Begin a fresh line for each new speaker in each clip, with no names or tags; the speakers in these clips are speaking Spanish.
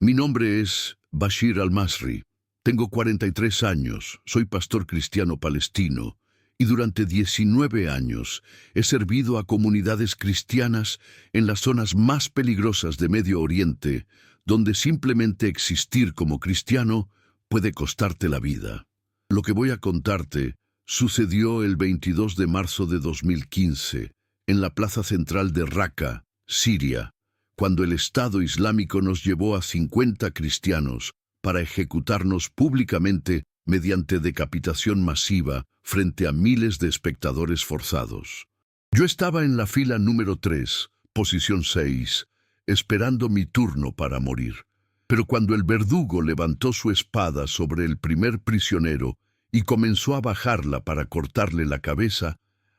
Mi nombre es Bashir al-Masri. Tengo 43 años, soy pastor cristiano palestino y durante 19 años he servido a comunidades cristianas en las zonas más peligrosas de Medio Oriente, donde simplemente existir como cristiano puede costarte la vida. Lo que voy a contarte sucedió el 22 de marzo de 2015, en la plaza central de Raqqa, Siria, cuando el Estado Islámico nos llevó a 50 cristianos para ejecutarnos públicamente mediante decapitación masiva frente a miles de espectadores forzados. Yo estaba en la fila número 3, posición 6, esperando mi turno para morir. Pero cuando el verdugo levantó su espada sobre el primer prisionero y comenzó a bajarla para cortarle la cabeza,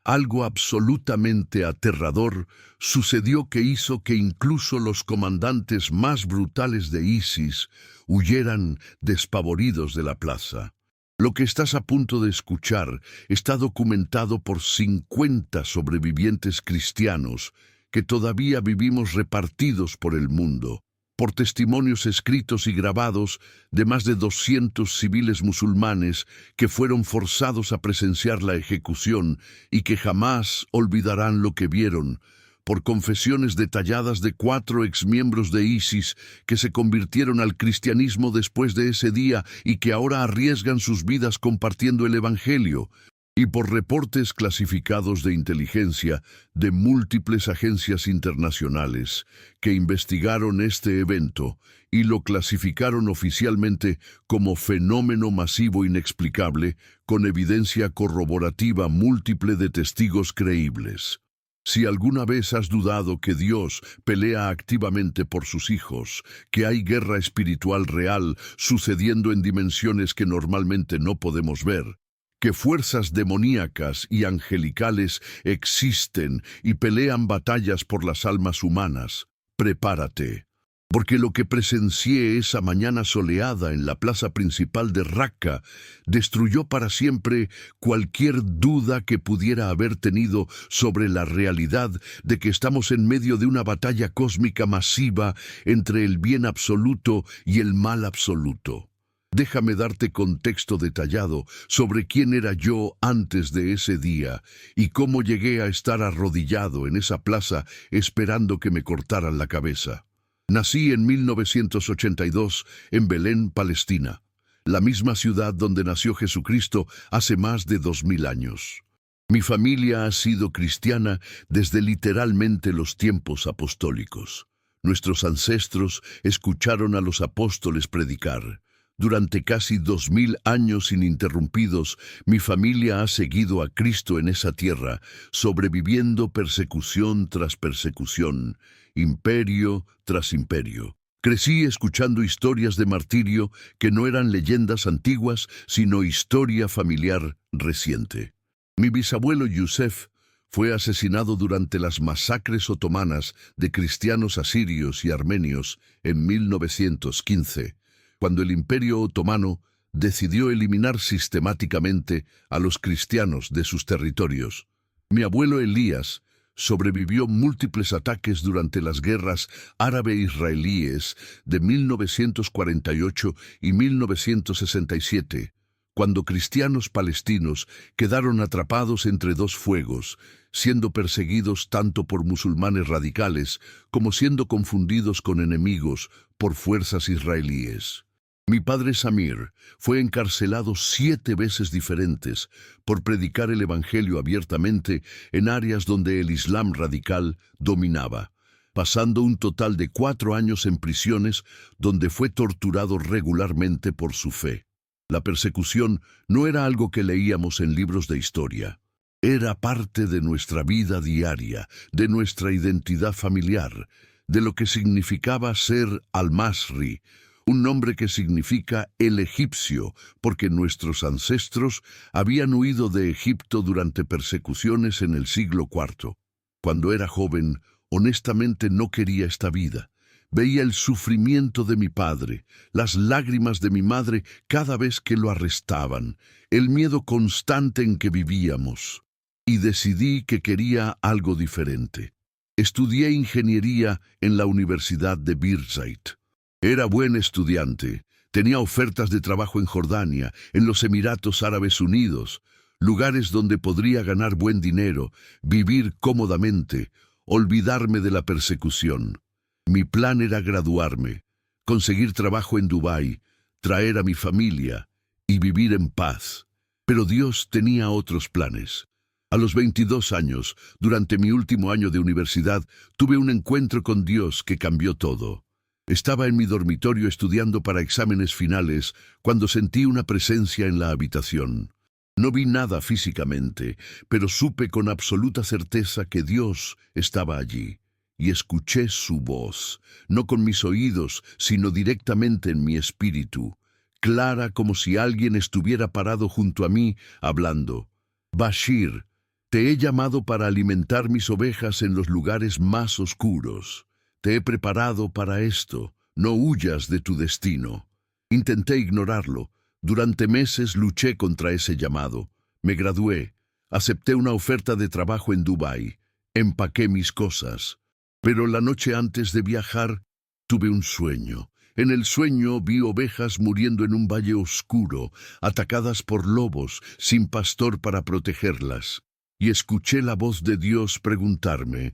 algo absolutamente aterrador sucedió que hizo que incluso los comandantes más brutales de ISIS huyeran despavoridos de la plaza. Lo que estás a punto de escuchar está documentado por 50 sobrevivientes cristianos que todavía vivimos repartidos por el mundo, por testimonios escritos y grabados de más de 200 civiles musulmanes que fueron forzados a presenciar la ejecución y que jamás olvidarán lo que vieron, por confesiones detalladas de 4 exmiembros de ISIS que se convirtieron al cristianismo después de ese día y que ahora arriesgan sus vidas compartiendo el Evangelio, y por reportes clasificados de inteligencia de múltiples agencias internacionales que investigaron este evento y lo clasificaron oficialmente como fenómeno masivo inexplicable con evidencia corroborativa múltiple de testigos creíbles. Si alguna vez has dudado que Dios pelea activamente por sus hijos, que hay guerra espiritual real sucediendo en dimensiones que normalmente no podemos ver, que fuerzas demoníacas y angelicales existen y pelean batallas por las almas humanas, prepárate, porque lo que presencié esa mañana soleada en la plaza principal de Raqqa destruyó para siempre cualquier duda que pudiera haber tenido sobre la realidad de que estamos en medio de una batalla cósmica masiva entre el bien absoluto y el mal absoluto. Déjame darte contexto detallado sobre quién era yo antes de ese día y cómo llegué a estar arrodillado en esa plaza esperando que me cortaran la cabeza. Nací en 1982 en Belén, Palestina, la misma ciudad donde nació Jesucristo hace más de 2000 años. Mi familia ha sido cristiana desde literalmente los tiempos apostólicos. Nuestros ancestros escucharon a los apóstoles predicar. Durante casi 2000 años ininterrumpidos, mi familia ha seguido a Cristo en esa tierra, sobreviviendo persecución tras persecución, imperio tras imperio. Crecí escuchando historias de martirio que no eran leyendas antiguas, sino historia familiar reciente. Mi bisabuelo Yusef fue asesinado durante las masacres otomanas de cristianos asirios y armenios en 1915. Cuando el Imperio Otomano decidió eliminar sistemáticamente a los cristianos de sus territorios. Mi abuelo Elías sobrevivió múltiples ataques durante las guerras árabe-israelíes de 1948 y 1967, cuando cristianos palestinos quedaron atrapados entre dos fuegos, siendo perseguidos tanto por musulmanes radicales como siendo confundidos con enemigos por fuerzas israelíes. Mi padre Samir fue encarcelado 7 veces diferentes por predicar el Evangelio abiertamente en áreas donde el Islam radical dominaba, pasando un total de 4 años en prisiones donde fue torturado regularmente por su fe. La persecución no era algo que leíamos en libros de historia. Era parte de nuestra vida diaria, de nuestra identidad familiar, de lo que significaba ser al-Masri, un nombre que significa el egipcio, porque nuestros ancestros habían huido de Egipto durante persecuciones en el siglo IV. Cuando era joven, honestamente no quería esta vida. Veía el sufrimiento de mi padre, las lágrimas de mi madre cada vez que lo arrestaban, el miedo constante en que vivíamos, y decidí que quería algo diferente. Estudié ingeniería en la Universidad de Birzeit. Era buen estudiante. Tenía ofertas de trabajo en Jordania, en los Emiratos Árabes Unidos, lugares donde podría ganar buen dinero, vivir cómodamente, olvidarme de la persecución. Mi plan era graduarme, conseguir trabajo en Dubái, traer a mi familia y vivir en paz. Pero Dios tenía otros planes. A los 22 años, durante mi último año de universidad, tuve un encuentro con Dios que cambió todo. Estaba en mi dormitorio estudiando para exámenes finales cuando sentí una presencia en la habitación. No vi nada físicamente, pero supe con absoluta certeza que Dios estaba allí. Y escuché su voz, no con mis oídos, sino directamente en mi espíritu, clara como si alguien estuviera parado junto a mí, hablando. Bashir, te he llamado para alimentar mis ovejas en los lugares más oscuros. Te he preparado para esto, no huyas de tu destino. Intenté ignorarlo. Durante meses luché contra ese llamado. Me gradué, acepté una oferta de trabajo en Dubái, empaqué mis cosas. Pero la noche antes de viajar, tuve un sueño. En el sueño vi ovejas muriendo en un valle oscuro, atacadas por lobos, sin pastor para protegerlas. Y escuché la voz de Dios preguntarme,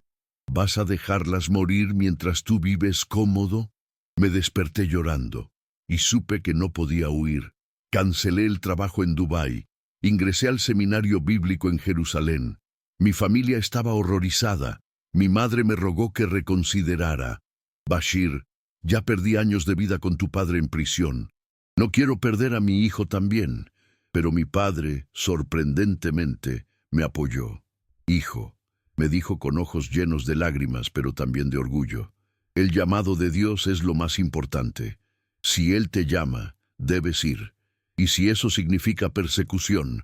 ¿vas a dejarlas morir mientras tú vives cómodo? Me desperté llorando, y supe que no podía huir. Cancelé el trabajo en Dubái. Ingresé al seminario bíblico en Jerusalén. Mi familia estaba horrorizada. Mi madre me rogó que reconsiderara. Bashir, ya perdí años de vida con tu padre en prisión. No quiero perder a mi hijo también. Pero mi padre, sorprendentemente, me apoyó. Hijo, me dijo con ojos llenos de lágrimas, pero también de orgullo. El llamado de Dios es lo más importante. Si Él te llama, debes ir. Y si eso significa persecución,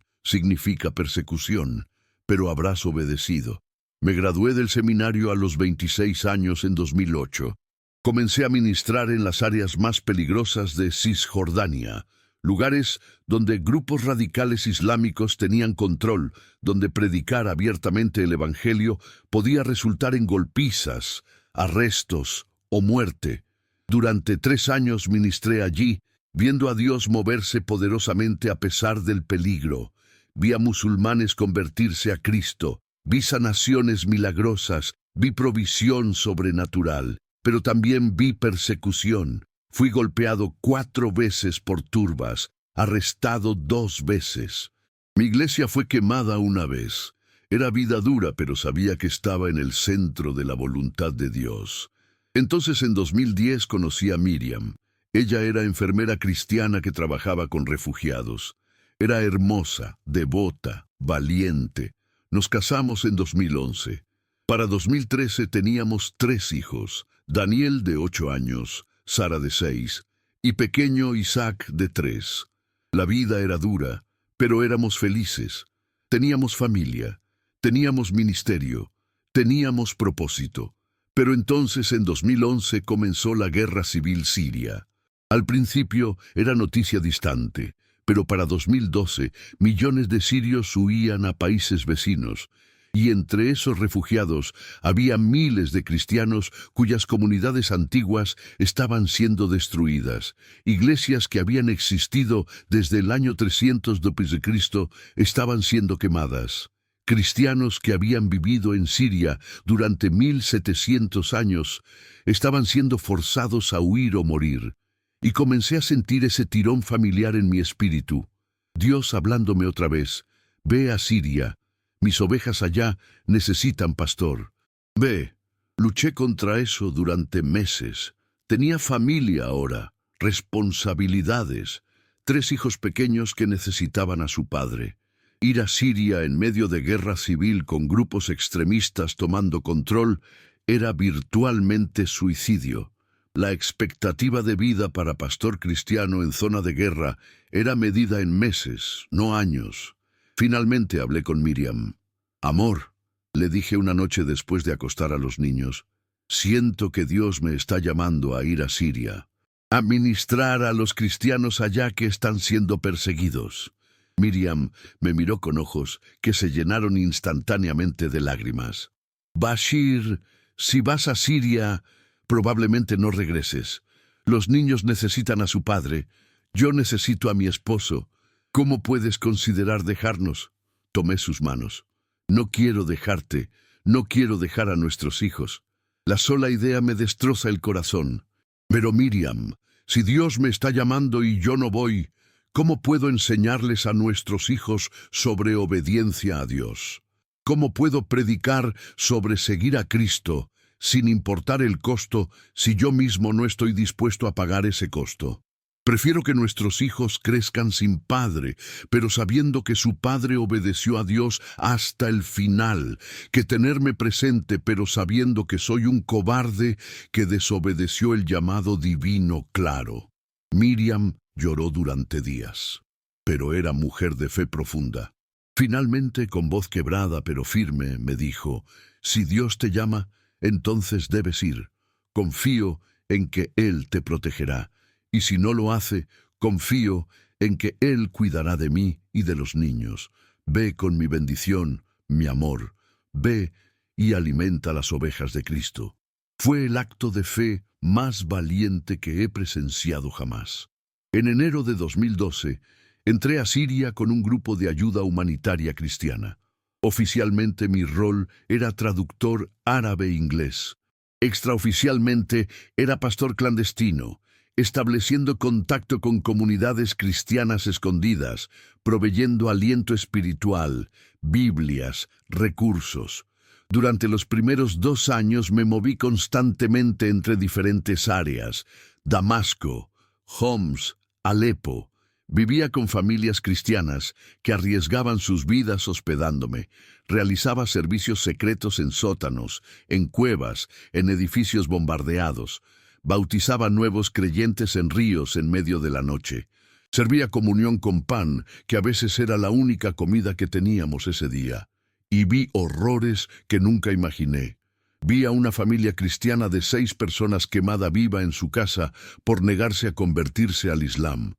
pero habrás obedecido. Me gradué del seminario a los 26 años en 2008. Comencé a ministrar en las áreas más peligrosas de Cisjordania, lugares donde grupos radicales islámicos tenían control, donde predicar abiertamente el Evangelio podía resultar en golpizas, arrestos o muerte. Durante 3 años ministré allí, viendo a Dios moverse poderosamente a pesar del peligro. Vi a musulmanes convertirse a Cristo, vi sanaciones milagrosas, vi provisión sobrenatural, pero también vi persecución. Fui golpeado 4 veces por turbas, arrestado 2 veces. Mi iglesia fue quemada una vez. Era vida dura, pero sabía que estaba en el centro de la voluntad de Dios. Entonces en 2010 conocí a Miriam. Ella era enfermera cristiana que trabajaba con refugiados. Era hermosa, devota, valiente. Nos casamos en 2011. Para 2013 teníamos 3 hijos, Daniel de 8 años, Sara de 6, y pequeño Isaac de 3. La vida era dura, pero éramos felices. Teníamos familia, teníamos ministerio, teníamos propósito. Pero entonces en 2011 comenzó la guerra civil siria. Al principio era noticia distante, pero para 2012 millones de sirios huían a países vecinos, y entre esos refugiados había miles de cristianos cuyas comunidades antiguas estaban siendo destruidas. Iglesias que habían existido desde el año 300 d.C. estaban siendo quemadas. Cristianos que habían vivido en Siria durante 1700 años estaban siendo forzados a huir o morir. Y comencé a sentir ese tirón familiar en mi espíritu. Dios hablándome otra vez, ve a Siria, mis ovejas allá necesitan pastor. Ve, luché contra eso durante meses. Tenía familia ahora, responsabilidades, 3 hijos pequeños que necesitaban a su padre. Ir a Siria en medio de guerra civil con grupos extremistas tomando control era virtualmente suicidio. La expectativa de vida para pastor cristiano en zona de guerra era medida en meses, no años. Finalmente hablé con Miriam. Amor, le dije una noche después de acostar a los niños, siento que Dios me está llamando a ir a Siria, a ministrar a los cristianos allá que están siendo perseguidos. Miriam me miró con ojos que se llenaron instantáneamente de lágrimas. Bashir, si vas a Siria, probablemente no regreses. Los niños necesitan a su padre. Yo necesito a mi esposo. ¿Cómo puedes considerar dejarnos? Tomé sus manos. No quiero dejarte. No quiero dejar a nuestros hijos. La sola idea me destroza el corazón. Pero Miriam, si Dios me está llamando y yo no voy, ¿cómo puedo enseñarles a nuestros hijos sobre obediencia a Dios? ¿Cómo puedo predicar sobre seguir a Cristo sin importar el costo si yo mismo no estoy dispuesto a pagar ese costo? Prefiero que nuestros hijos crezcan sin padre, pero sabiendo que su padre obedeció a Dios hasta el final, que tenerme presente, pero sabiendo que soy un cobarde que desobedeció el llamado divino claro. Miriam lloró durante días, pero era mujer de fe profunda. Finalmente, con voz quebrada pero firme, me dijo: si Dios te llama, entonces debes ir. Confío en que Él te protegerá. Y si no lo hace, confío en que Él cuidará de mí y de los niños. Ve con mi bendición, mi amor. Ve y alimenta las ovejas de Cristo. Fue el acto de fe más valiente que he presenciado jamás. En enero de 2012, entré a Siria con un grupo de ayuda humanitaria cristiana. Oficialmente mi rol era traductor árabe-inglés. Extraoficialmente era pastor clandestino, estableciendo contacto con comunidades cristianas escondidas, proveyendo aliento espiritual, Biblias, recursos. Durante los primeros 2 años me moví constantemente entre diferentes áreas: Damasco, Homs, Alepo. Vivía con familias cristianas que arriesgaban sus vidas hospedándome. Realizaba servicios secretos en sótanos, en cuevas, en edificios bombardeados. Bautizaba nuevos creyentes en ríos en medio de la noche. Servía comunión con pan, que a veces era la única comida que teníamos ese día. Y vi horrores que nunca imaginé. Vi a una familia cristiana de 6 personas quemada viva en su casa por negarse a convertirse al Islam.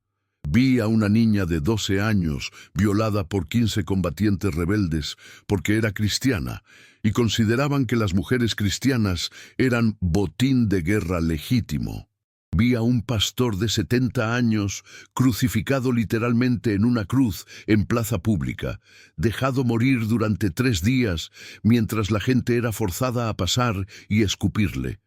Vi a una niña de 12 años violada por 15 combatientes rebeldes porque era cristiana y consideraban que las mujeres cristianas eran botín de guerra legítimo. Vi a un pastor de 70 años crucificado literalmente en una cruz en plaza pública, dejado morir durante 3 días mientras la gente era forzada a pasar y escupirle.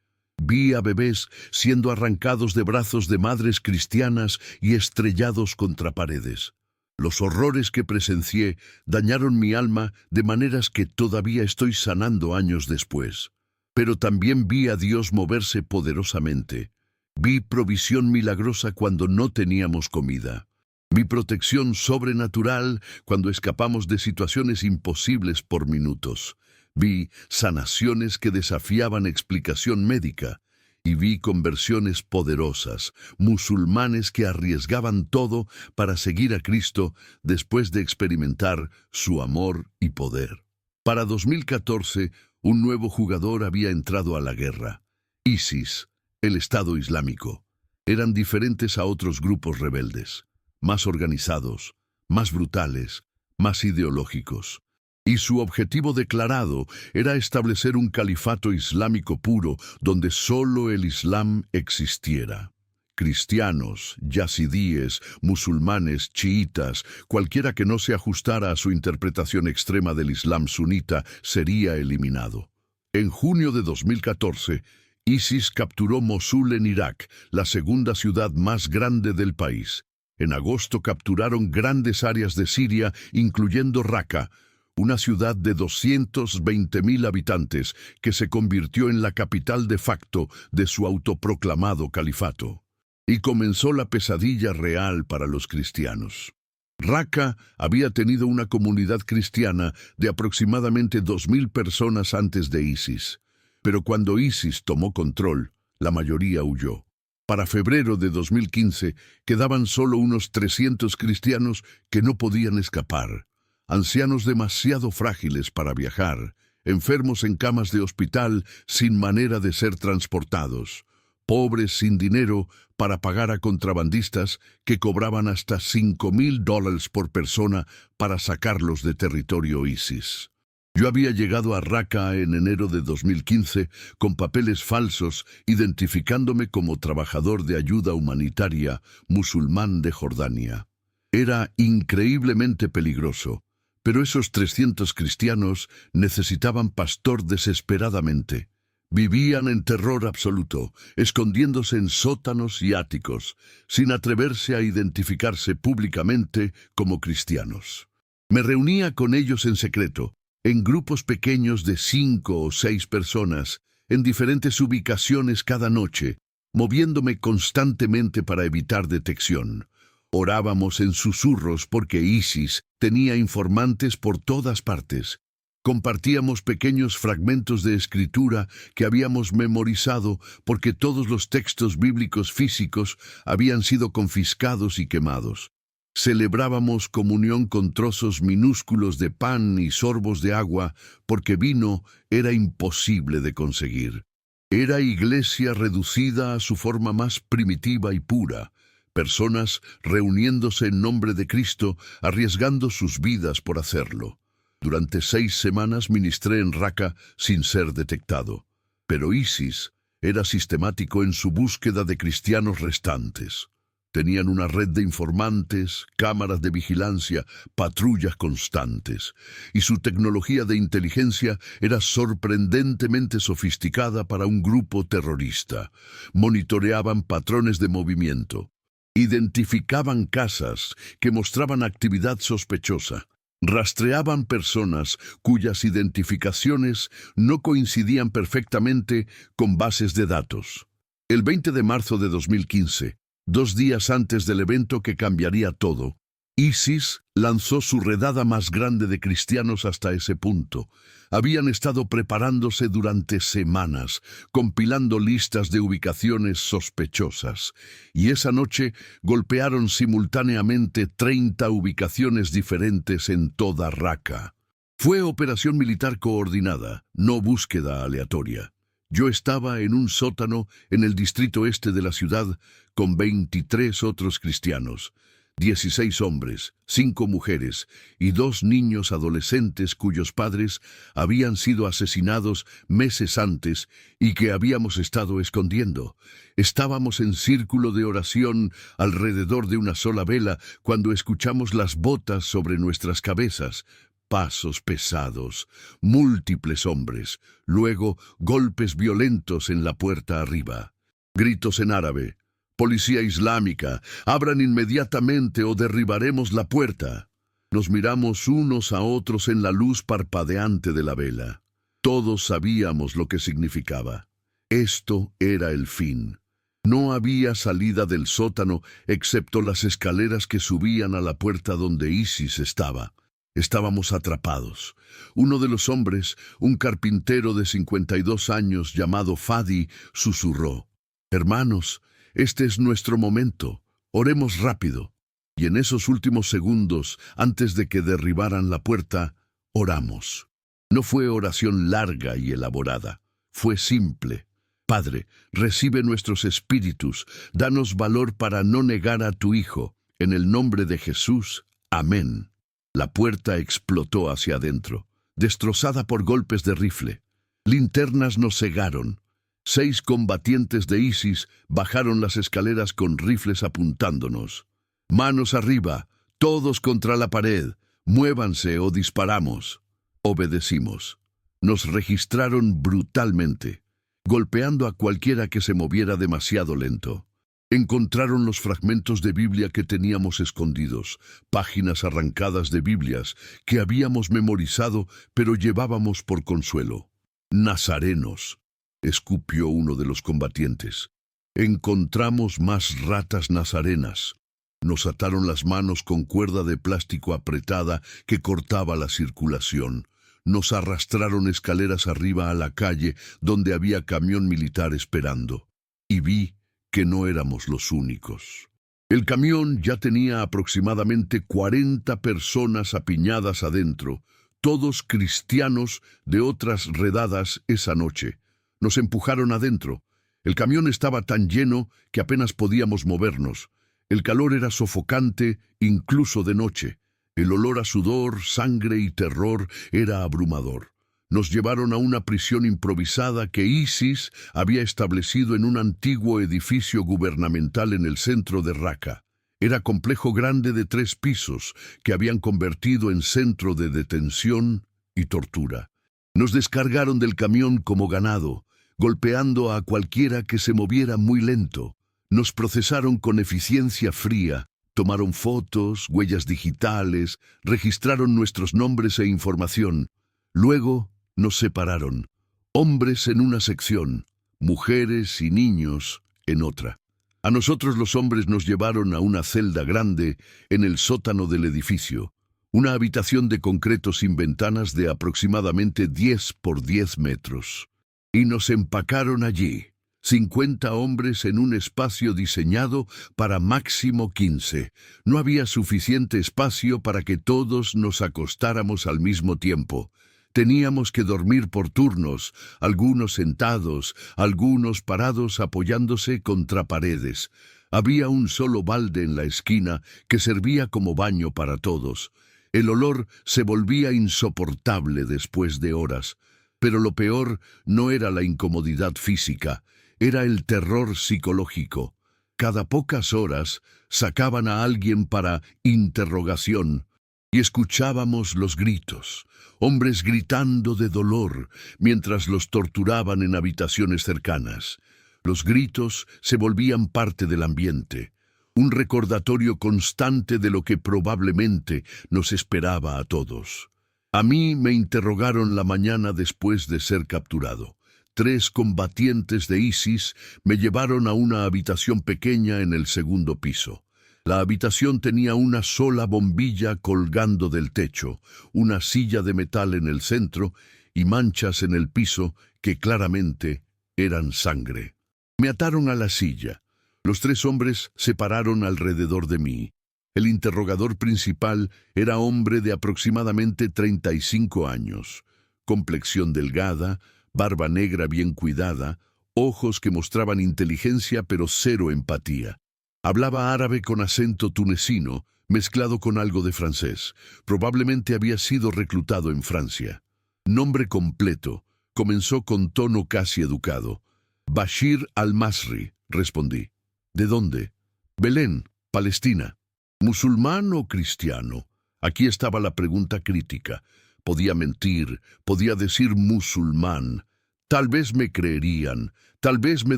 Vi a bebés siendo arrancados de brazos de madres cristianas y estrellados contra paredes. Los horrores que presencié dañaron mi alma de maneras que todavía estoy sanando años después. Pero también vi a Dios moverse poderosamente. Vi provisión milagrosa cuando no teníamos comida. Vi protección sobrenatural cuando escapamos de situaciones imposibles por minutos. Vi sanaciones que desafiaban explicación médica y vi conversiones poderosas, musulmanes que arriesgaban todo para seguir a Cristo después de experimentar su amor y poder. Para 2014, un nuevo jugador había entrado a la guerra: ISIS, el Estado Islámico. Eran diferentes a otros grupos rebeldes, más organizados, más brutales, más ideológicos. Y su objetivo declarado era establecer un califato islámico puro donde solo el Islam existiera. Cristianos, yazidíes, musulmanes, chiitas, cualquiera que no se ajustara a su interpretación extrema del Islam sunita sería eliminado. En junio de 2014, ISIS capturó Mosul en Irak, la segunda ciudad más grande del país. En agosto capturaron grandes áreas de Siria, incluyendo Raqqa, una ciudad de 220.000 habitantes que se convirtió en la capital de facto de su autoproclamado califato. Y comenzó la pesadilla real para los cristianos. Raqqa había tenido una comunidad cristiana de aproximadamente 2.000 personas antes de ISIS. Pero cuando ISIS tomó control, la mayoría huyó. Para febrero de 2015 quedaban solo unos 300 cristianos que no podían escapar. Ancianos demasiado frágiles para viajar, enfermos en camas de hospital sin manera de ser transportados, pobres sin dinero para pagar a contrabandistas que cobraban hasta $5,000 por persona para sacarlos de territorio ISIS. Yo había llegado a Raqqa en enero de 2015 con papeles falsos, identificándome como trabajador de ayuda humanitaria musulmán de Jordania. Era increíblemente peligroso, pero esos 300 cristianos necesitaban pastor desesperadamente. Vivían en terror absoluto, escondiéndose en sótanos y áticos, sin atreverse a identificarse públicamente como cristianos. Me reunía con ellos en secreto, en grupos pequeños de 5 o 6 personas, en diferentes ubicaciones cada noche, moviéndome constantemente para evitar detección. Orábamos en susurros porque ISIS tenía informantes por todas partes. Compartíamos pequeños fragmentos de escritura que habíamos memorizado porque todos los textos bíblicos físicos habían sido confiscados y quemados. Celebrábamos comunión con trozos minúsculos de pan y sorbos de agua porque vino era imposible de conseguir. Era iglesia reducida a su forma más primitiva y pura, personas reuniéndose en nombre de Cristo, arriesgando sus vidas por hacerlo. Durante 6 semanas ministré en Raqqa sin ser detectado, pero ISIS era sistemático en su búsqueda de cristianos restantes. Tenían una red de informantes, cámaras de vigilancia, patrullas constantes, y su tecnología de inteligencia era sorprendentemente sofisticada para un grupo terrorista. Monitoreaban patrones de movimiento, identificaban casas que mostraban actividad sospechosa, rastreaban personas cuyas identificaciones no coincidían perfectamente con bases de datos. El 20 de marzo de 2015, 2 días antes del evento que cambiaría todo, ISIS lanzó su redada más grande de cristianos hasta ese punto. Habían estado preparándose durante semanas, compilando listas de ubicaciones sospechosas, y esa noche golpearon simultáneamente 30 ubicaciones diferentes en toda Raqqa. Fue operación militar coordinada, no búsqueda aleatoria. Yo estaba en un sótano en el distrito este de la ciudad con 23 otros cristianos, 16 hombres, 5 mujeres y 2 niños adolescentes cuyos padres habían sido asesinados meses antes y que habíamos estado escondiendo. Estábamos en círculo de oración alrededor de una sola vela cuando escuchamos las botas sobre nuestras cabezas. Pasos pesados, múltiples hombres, luego golpes violentos en la puerta arriba. Gritos en árabe. Policía islámica, abran inmediatamente o derribaremos la puerta. Nos miramos unos a otros en la luz parpadeante de la vela. Todos sabíamos lo que significaba. Esto era el fin. No había salida del sótano excepto las escaleras que subían a la puerta donde ISIS estaba. Estábamos atrapados. Uno de los hombres, un carpintero de 52 años llamado Fadi, susurró: «Hermanos, este es nuestro momento. Oremos rápido». Y en esos últimos segundos, antes de que derribaran la puerta, oramos. No fue oración larga y elaborada. Fue simple. Padre, recibe nuestros espíritus. Danos valor para no negar a tu Hijo. En el nombre de Jesús. Amén. La puerta explotó hacia adentro, destrozada por golpes de rifle. Linternas nos cegaron. 6 combatientes de ISIS bajaron las escaleras con rifles apuntándonos. «Manos arriba, todos contra la pared, muévanse o disparamos». Obedecimos. Nos registraron brutalmente, golpeando a cualquiera que se moviera demasiado lento. Encontraron los fragmentos de Biblia que teníamos escondidos, páginas arrancadas de Biblias que habíamos memorizado pero llevábamos por consuelo. «Nazarenos», escupió uno de los combatientes. «Encontramos más ratas nazarenas». Nos ataron las manos con cuerda de plástico apretada que cortaba la circulación. Nos arrastraron escaleras arriba a la calle donde había camión militar esperando. Y vi que no éramos los únicos. El camión ya tenía aproximadamente 40 personas apiñadas adentro, todos cristianos de otras redadas esa noche. Nos empujaron adentro. El camión estaba tan lleno que apenas podíamos movernos. El calor era sofocante, incluso de noche. El olor a sudor, sangre y terror era abrumador. Nos llevaron a una prisión improvisada que ISIS había establecido en un antiguo edificio gubernamental en el centro de Raqqa. Era complejo grande de 3 pisos que habían convertido en centro de detención y tortura. Nos descargaron del camión como ganado, golpeando a cualquiera que se moviera muy lento. Nos procesaron con eficiencia fría, tomaron fotos, huellas digitales, registraron nuestros nombres e información. Luego nos separaron, hombres en una sección, mujeres y niños en otra. A nosotros los hombres nos llevaron a una celda grande en el sótano del edificio, una habitación de concreto sin ventanas de aproximadamente 10 por 10 metros. Y nos empacaron allí, 50 hombres en un espacio diseñado para máximo 15. No había suficiente espacio para que todos nos acostáramos al mismo tiempo. Teníamos que dormir por turnos, algunos sentados, algunos parados apoyándose contra paredes. Había un solo balde en la esquina que servía como baño para todos. El olor se volvía insoportable después de horas, pero lo peor no era la incomodidad física, era el terror psicológico. Cada pocas horas sacaban a alguien para interrogación y escuchábamos los gritos, hombres gritando de dolor mientras los torturaban en habitaciones cercanas. Los gritos se volvían parte del ambiente, un recordatorio constante de lo que probablemente nos esperaba a todos. A mí me interrogaron la mañana después de ser capturado. 3 combatientes de ISIS me llevaron a una habitación pequeña en el segundo piso. La habitación tenía una sola bombilla colgando del techo, una silla de metal en el centro y manchas en el piso que claramente eran sangre. Me ataron a la silla. Los 3 hombres se pararon alrededor de mí. El interrogador principal era hombre de aproximadamente 35 años, complexión delgada, barba negra bien cuidada, ojos que mostraban inteligencia pero cero empatía. Hablaba árabe con acento tunecino, mezclado con algo de francés. Probablemente había sido reclutado en Francia. Nombre completo. Comenzó con tono casi educado. Bashir al-Masri, respondí. ¿De dónde? Belén, Palestina. ¿Musulmán o cristiano? Aquí estaba la pregunta crítica. Podía mentir, podía decir musulmán. Tal vez me creerían, tal vez me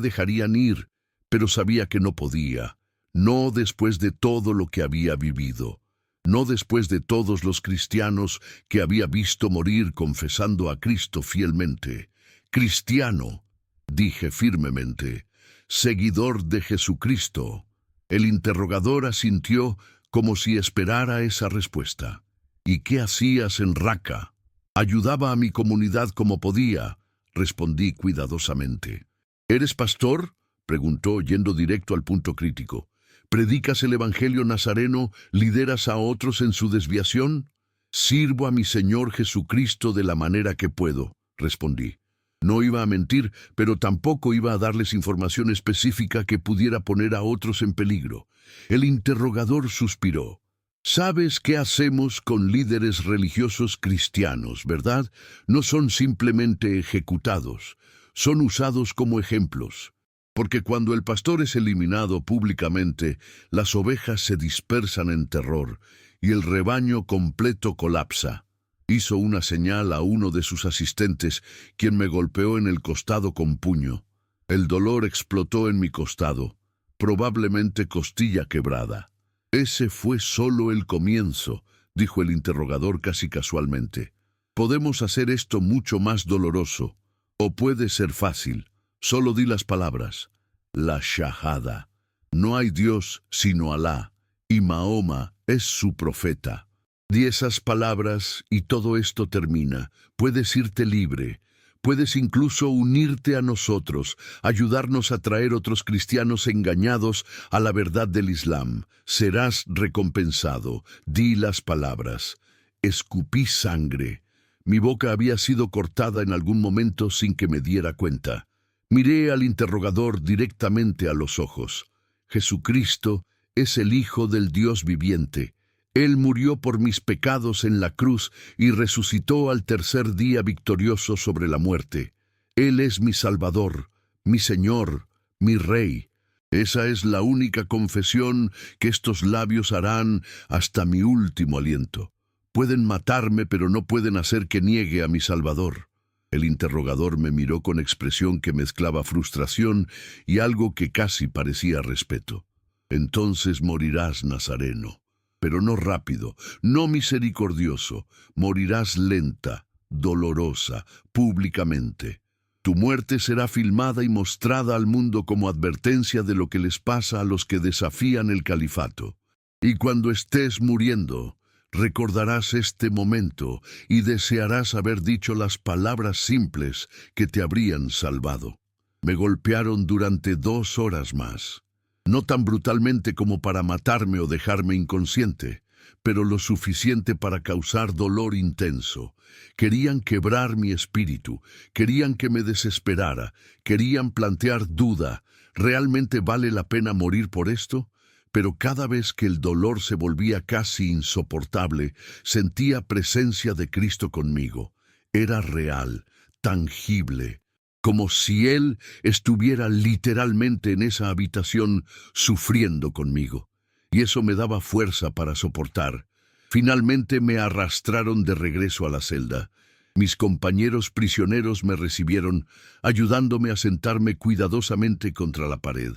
dejarían ir, pero sabía que no podía. No después de todo lo que había vivido. No después de todos los cristianos que había visto morir confesando a Cristo fielmente. Cristiano, dije firmemente, seguidor de Jesucristo. El interrogador asintió como si esperara esa respuesta. ¿Y qué hacías en Raqqa? Ayudaba a mi comunidad como podía, respondí cuidadosamente. ¿Eres pastor?, preguntó yendo directo al punto crítico. ¿Predicas el evangelio nazareno, lideras a otros en su desviación? Sirvo a mi Señor Jesucristo de la manera que puedo, respondí. No iba a mentir, pero tampoco iba a darles información específica que pudiera poner a otros en peligro. El interrogador suspiró. Sabes qué hacemos con líderes religiosos cristianos, ¿verdad? No son simplemente ejecutados, son usados como ejemplos. Porque cuando el pastor es eliminado públicamente, las ovejas se dispersan en terror y el rebaño completo colapsa. Hizo una señal a uno de sus asistentes, quien me golpeó en el costado con puño. El dolor explotó en mi costado, probablemente costilla quebrada. Ese fue solo el comienzo, dijo el interrogador casi casualmente. Podemos hacer esto mucho más doloroso, o puede ser fácil. Solo di las palabras. La shahada. No hay Dios sino Alá, y Mahoma es su profeta. Di esas palabras y todo esto termina. Puedes irte libre. Puedes incluso unirte a nosotros, ayudarnos a traer otros cristianos engañados a la verdad del Islam. Serás recompensado. Di las palabras. Escupí sangre. Mi boca había sido cortada en algún momento sin que me diera cuenta. Miré al interrogador directamente a los ojos. Jesucristo es el Hijo del Dios viviente. Él murió por mis pecados en la cruz y resucitó al tercer día victorioso sobre la muerte. Él es mi Salvador, mi Señor, mi Rey. Esa es la única confesión que estos labios harán hasta mi último aliento. Pueden matarme, pero no pueden hacer que niegue a mi Salvador. El interrogador me miró con expresión que mezclaba frustración y algo que casi parecía respeto. Entonces morirás, Nazareno, pero no rápido, no misericordioso. Morirás lenta, dolorosa, públicamente. Tu muerte será filmada y mostrada al mundo como advertencia de lo que les pasa a los que desafían el califato. Y cuando estés muriendo, recordarás este momento y desearás haber dicho las palabras simples que te habrían salvado. Me golpearon durante 2 horas más. No tan brutalmente como para matarme o dejarme inconsciente, pero lo suficiente para causar dolor intenso. Querían quebrar mi espíritu, querían que me desesperara, querían plantear duda. ¿Realmente vale la pena morir por esto? Pero cada vez que el dolor se volvía casi insoportable, sentía presencia de Cristo conmigo. Era real, tangible, como si Él estuviera literalmente en esa habitación sufriendo conmigo. Y eso me daba fuerza para soportar. Finalmente me arrastraron de regreso a la celda. Mis compañeros prisioneros me recibieron, ayudándome a sentarme cuidadosamente contra la pared.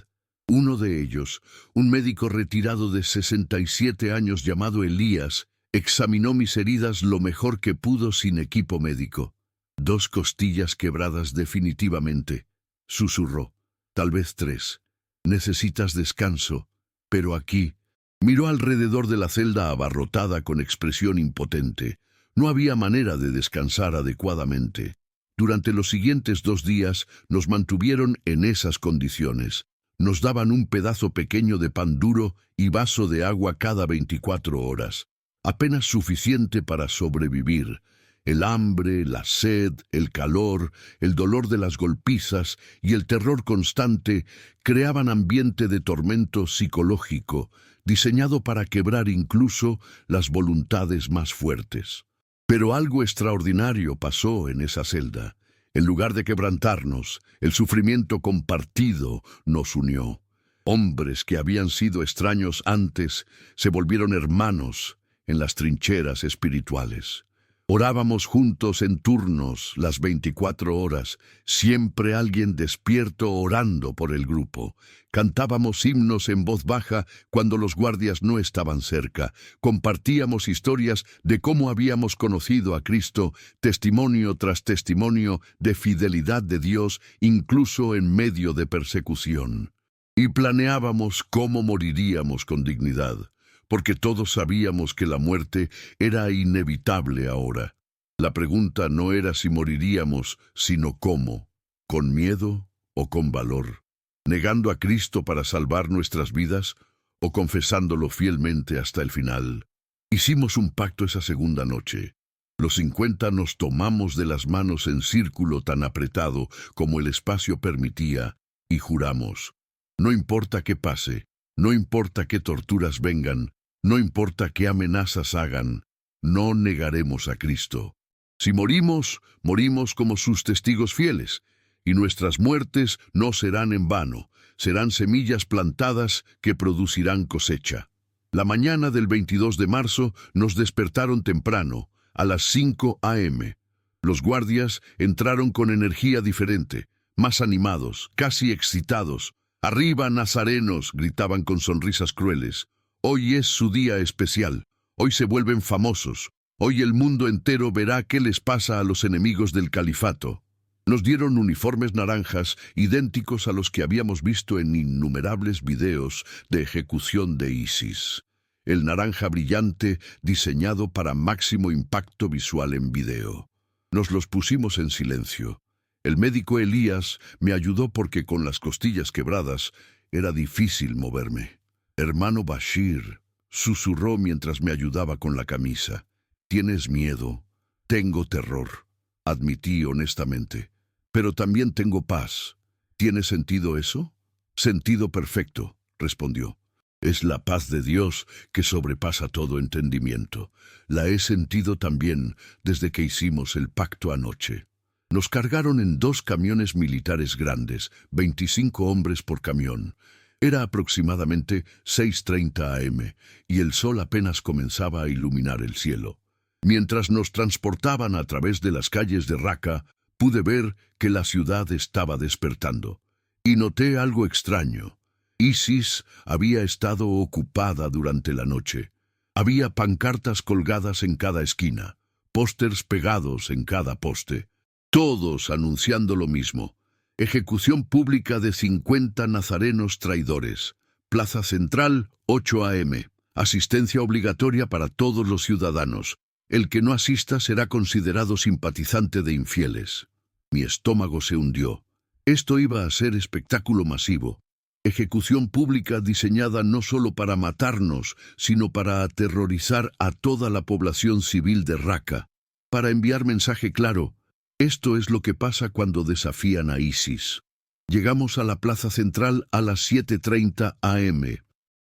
Uno de ellos, un médico retirado de 67 años llamado Elías, examinó mis heridas lo mejor que pudo sin equipo médico. 2 costillas quebradas definitivamente, susurró. Tal vez 3. Necesitas descanso, pero aquí. Miró alrededor de la celda abarrotada con expresión impotente. No había manera de descansar adecuadamente. Durante los siguientes 2 días nos mantuvieron en esas condiciones. Nos daban un pedazo pequeño de pan duro y vaso de agua cada 24 horas. Apenas suficiente para sobrevivir. El hambre, la sed, el calor, el dolor de las golpizas y el terror constante creaban ambiente de tormento psicológico, diseñado para quebrar incluso las voluntades más fuertes. Pero algo extraordinario pasó en esa celda. En lugar de quebrantarnos, el sufrimiento compartido nos unió. Hombres que habían sido extraños antes se volvieron hermanos en las trincheras espirituales. Orábamos juntos en turnos las 24 horas, siempre alguien despierto orando por el grupo. Cantábamos himnos en voz baja cuando los guardias no estaban cerca. Compartíamos historias de cómo habíamos conocido a Cristo, testimonio tras testimonio de fidelidad de Dios, incluso en medio de persecución. Y planeábamos cómo moriríamos con dignidad, porque todos sabíamos que la muerte era inevitable ahora. La pregunta no era si moriríamos, sino cómo, con miedo o con valor, negando a Cristo para salvar nuestras vidas o confesándolo fielmente hasta el final. Hicimos un pacto esa segunda noche. Los 50 nos tomamos de las manos en círculo tan apretado como el espacio permitía y juramos: no importa qué pase, no importa qué torturas vengan, no importa qué amenazas hagan, no negaremos a Cristo. Si morimos, morimos como sus testigos fieles, y nuestras muertes no serán en vano, serán semillas plantadas que producirán cosecha. La mañana del 22 de marzo nos despertaron temprano, a las 5 a.m. Los guardias entraron con energía diferente, más animados, casi excitados. «¡Arriba, nazarenos!», gritaban con sonrisas crueles. «Hoy es su día especial. Hoy se vuelven famosos. Hoy el mundo entero verá qué les pasa a los enemigos del califato». Nos dieron uniformes naranjas idénticos a los que habíamos visto en innumerables videos de ejecución de ISIS. El naranja brillante diseñado para máximo impacto visual en video. Nos los pusimos en silencio. El médico Elías me ayudó porque con las costillas quebradas era difícil moverme. «Hermano Bashir», susurró mientras me ayudaba con la camisa. «Tienes miedo». «Tengo terror», admití honestamente. «Pero también tengo paz». «¿Tiene sentido eso?» «Sentido perfecto», respondió. Es la paz de Dios que sobrepasa todo entendimiento. La he sentido también desde que hicimos el pacto anoche. Nos cargaron en 2 camiones militares grandes, 25 hombres por camión. Era aproximadamente 6:30 am y el sol apenas comenzaba a iluminar el cielo. Mientras nos transportaban a través de las calles de Raqqa, pude ver que la ciudad estaba despertando. Y noté algo extraño. ISIS había estado ocupada durante la noche. Había pancartas colgadas en cada esquina, pósters pegados en cada poste, todos anunciando lo mismo: ejecución pública de 50 nazarenos traidores. Plaza Central, 8 am. Asistencia obligatoria para todos los ciudadanos. El que no asista será considerado simpatizante de infieles. Mi estómago se hundió. Esto iba a ser espectáculo masivo. Ejecución pública diseñada no solo para matarnos, sino para aterrorizar a toda la población civil de Raqqa. Para enviar mensaje claro: esto es lo que pasa cuando desafían a ISIS. Llegamos a la plaza central a las 7:30 am.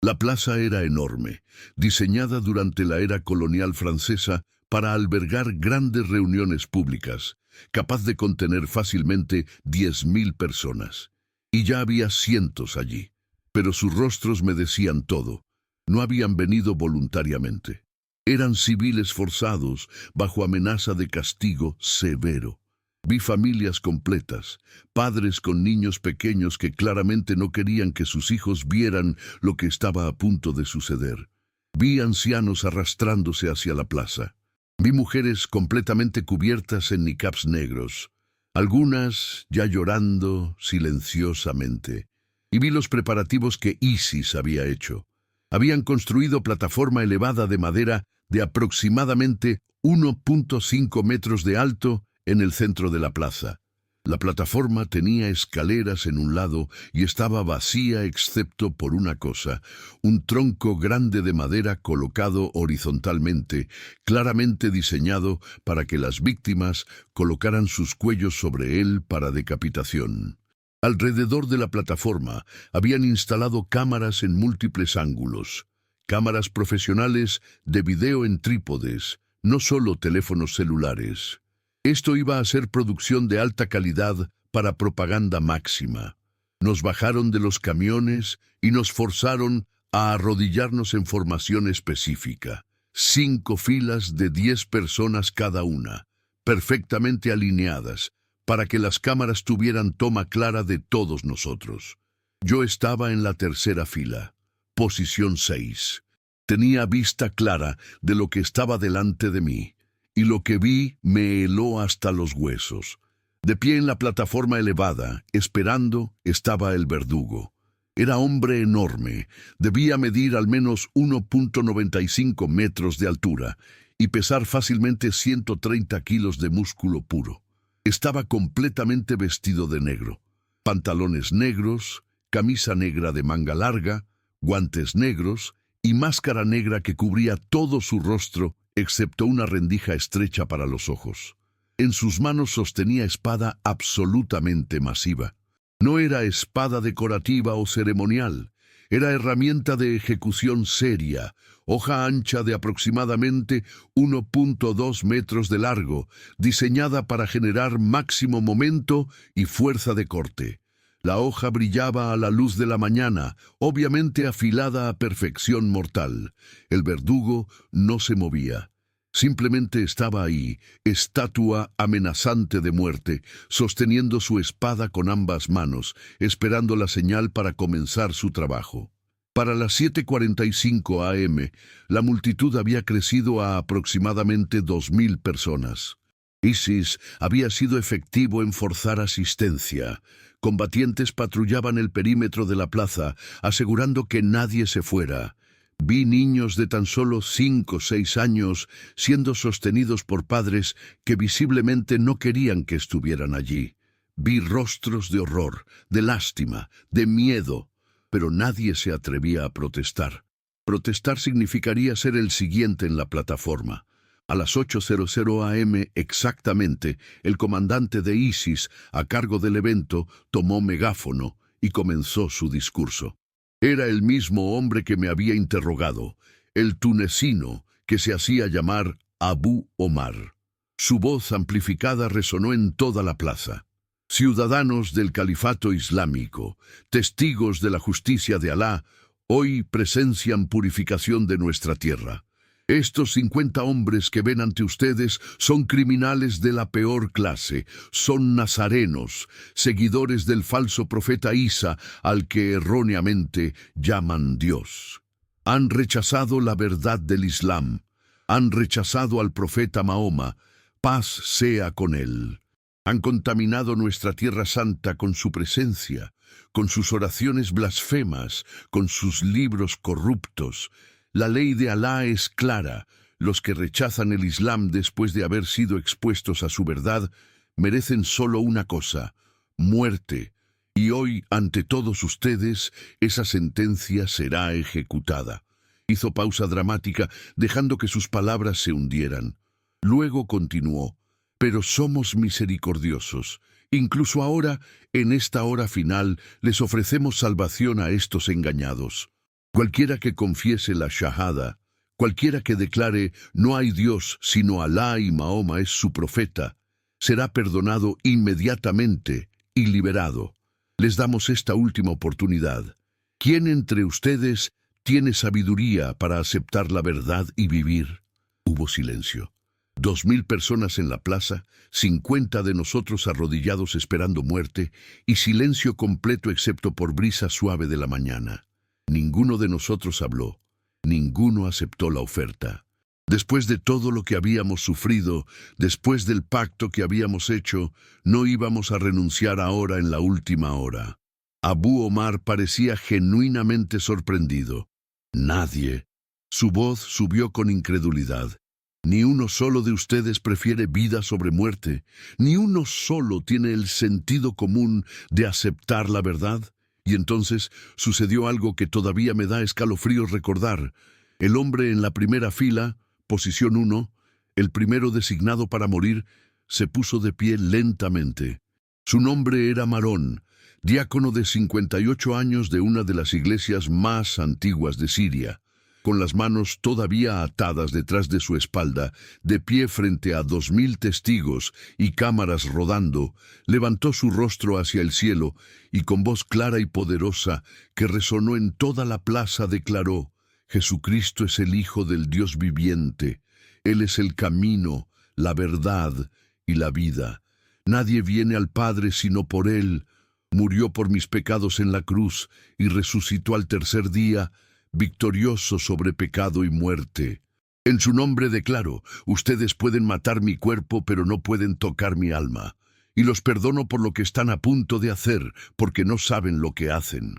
La plaza era enorme, diseñada durante la era colonial francesa para albergar grandes reuniones públicas, capaz de contener fácilmente 10.000 personas. Y ya había cientos allí. Pero sus rostros me decían todo. No habían venido voluntariamente. Eran civiles forzados, bajo amenaza de castigo severo. Vi familias completas, padres con niños pequeños que claramente no querían que sus hijos vieran lo que estaba a punto de suceder. Vi ancianos arrastrándose hacia la plaza. Vi mujeres completamente cubiertas en niqabs negros, algunas ya llorando silenciosamente. Y vi los preparativos que ISIS había hecho. Habían construido plataforma elevada de madera de aproximadamente 1.5 metros de alto en el centro de la plaza. La plataforma tenía escaleras en un lado y estaba vacía excepto por una cosa: un tronco grande de madera colocado horizontalmente, claramente diseñado para que las víctimas colocaran sus cuellos sobre él para decapitación. Alrededor de la plataforma habían instalado cámaras en múltiples ángulos, cámaras profesionales de video en trípodes, no solo teléfonos celulares. Esto iba a ser producción de alta calidad para propaganda máxima. Nos bajaron de los camiones y nos forzaron a arrodillarnos en formación específica. 5 filas de 10 personas cada una, perfectamente alineadas, para que las cámaras tuvieran toma clara de todos nosotros. Yo estaba en la tercera fila, posición 6. Tenía vista clara de lo que estaba delante de mí. Y lo que vi me heló hasta los huesos. De pie en la plataforma elevada, esperando, estaba el verdugo. Era hombre enorme, debía medir al menos 1.95 metros de altura y pesar fácilmente 130 kilos de músculo puro. Estaba completamente vestido de negro. Pantalones negros, camisa negra de manga larga, guantes negros y máscara negra que cubría todo su rostro, excepto una rendija estrecha para los ojos. En sus manos sostenía espada absolutamente masiva. No era espada decorativa o ceremonial, era herramienta de ejecución seria, hoja ancha de aproximadamente 1.2 metros de largo, diseñada para generar máximo momento y fuerza de corte. La hoja brillaba a la luz de la mañana, obviamente afilada a perfección mortal. El verdugo no se movía. Simplemente estaba ahí, estatua amenazante de muerte, sosteniendo su espada con ambas manos, esperando la señal para comenzar su trabajo. Para las 7:45 am, la multitud había crecido a aproximadamente 2.000 personas. ISIS había sido efectivo en forzar asistencia. Combatientes patrullaban el perímetro de la plaza, asegurando que nadie se fuera. Vi niños de tan solo 5 o 6 años siendo sostenidos por padres que visiblemente no querían que estuvieran allí. Vi rostros de horror, de lástima, de miedo, pero nadie se atrevía a protestar. Protestar significaría ser el siguiente en la plataforma. A las 8:00 am exactamente, el comandante de ISIS, a cargo del evento, tomó megáfono y comenzó su discurso. Era el mismo hombre que me había interrogado, el tunecino que se hacía llamar Abu Omar. Su voz amplificada resonó en toda la plaza. Ciudadanos del califato islámico, testigos de la justicia de Alá, hoy presencian purificación de nuestra tierra. Estos 50 hombres que ven ante ustedes son criminales de la peor clase, son nazarenos, seguidores del falso profeta Isa, al que erróneamente llaman Dios. Han rechazado la verdad del Islam, han rechazado al profeta Mahoma, paz sea con él. Han contaminado nuestra tierra santa con su presencia, con sus oraciones blasfemas, con sus libros corruptos. La ley de Alá es clara. Los que rechazan el Islam después de haber sido expuestos a su verdad merecen solo una cosa: muerte. Y hoy, ante todos ustedes, esa sentencia será ejecutada. Hizo pausa dramática, dejando que sus palabras se hundieran. Luego continuó: pero somos misericordiosos. Incluso ahora, en esta hora final, les ofrecemos salvación a estos engañados. Cualquiera que confiese la shahada, cualquiera que declare no hay Dios sino Alá y Mahoma es su profeta, será perdonado inmediatamente y liberado. Les damos esta última oportunidad. ¿Quién entre ustedes tiene sabiduría para aceptar la verdad y vivir? Hubo silencio. 2000 personas en la plaza, 50 de nosotros arrodillados esperando muerte, y silencio completo excepto por brisa suave de la mañana. Ninguno de nosotros habló, ninguno aceptó la oferta. Después de todo lo que habíamos sufrido, después del pacto que habíamos hecho, no íbamos a renunciar ahora en la última hora. Abu Omar parecía genuinamente sorprendido. Nadie. Su voz subió con incredulidad. Ni uno solo de ustedes prefiere vida sobre muerte. Ni uno solo tiene el sentido común de aceptar la verdad. Y entonces sucedió algo que todavía me da escalofríos recordar. El hombre en la primera fila, posición 1, el primero designado para morir, se puso de pie lentamente. Su nombre era Marón, diácono de 58 años de una de las iglesias más antiguas de Siria. Con las manos todavía atadas detrás de su espalda, de pie frente a 2000 testigos y cámaras rodando, levantó su rostro hacia el cielo y con voz clara y poderosa que resonó en toda la plaza declaró: Jesucristo es el Hijo del Dios viviente. Él es el camino, la verdad y la vida. Nadie viene al Padre sino por Él. Murió por mis pecados en la cruz y resucitó al tercer día, victorioso sobre pecado y muerte. En su nombre declaro, ustedes pueden matar mi cuerpo, pero no pueden tocar mi alma. Y los perdono por lo que están a punto de hacer, porque no saben lo que hacen.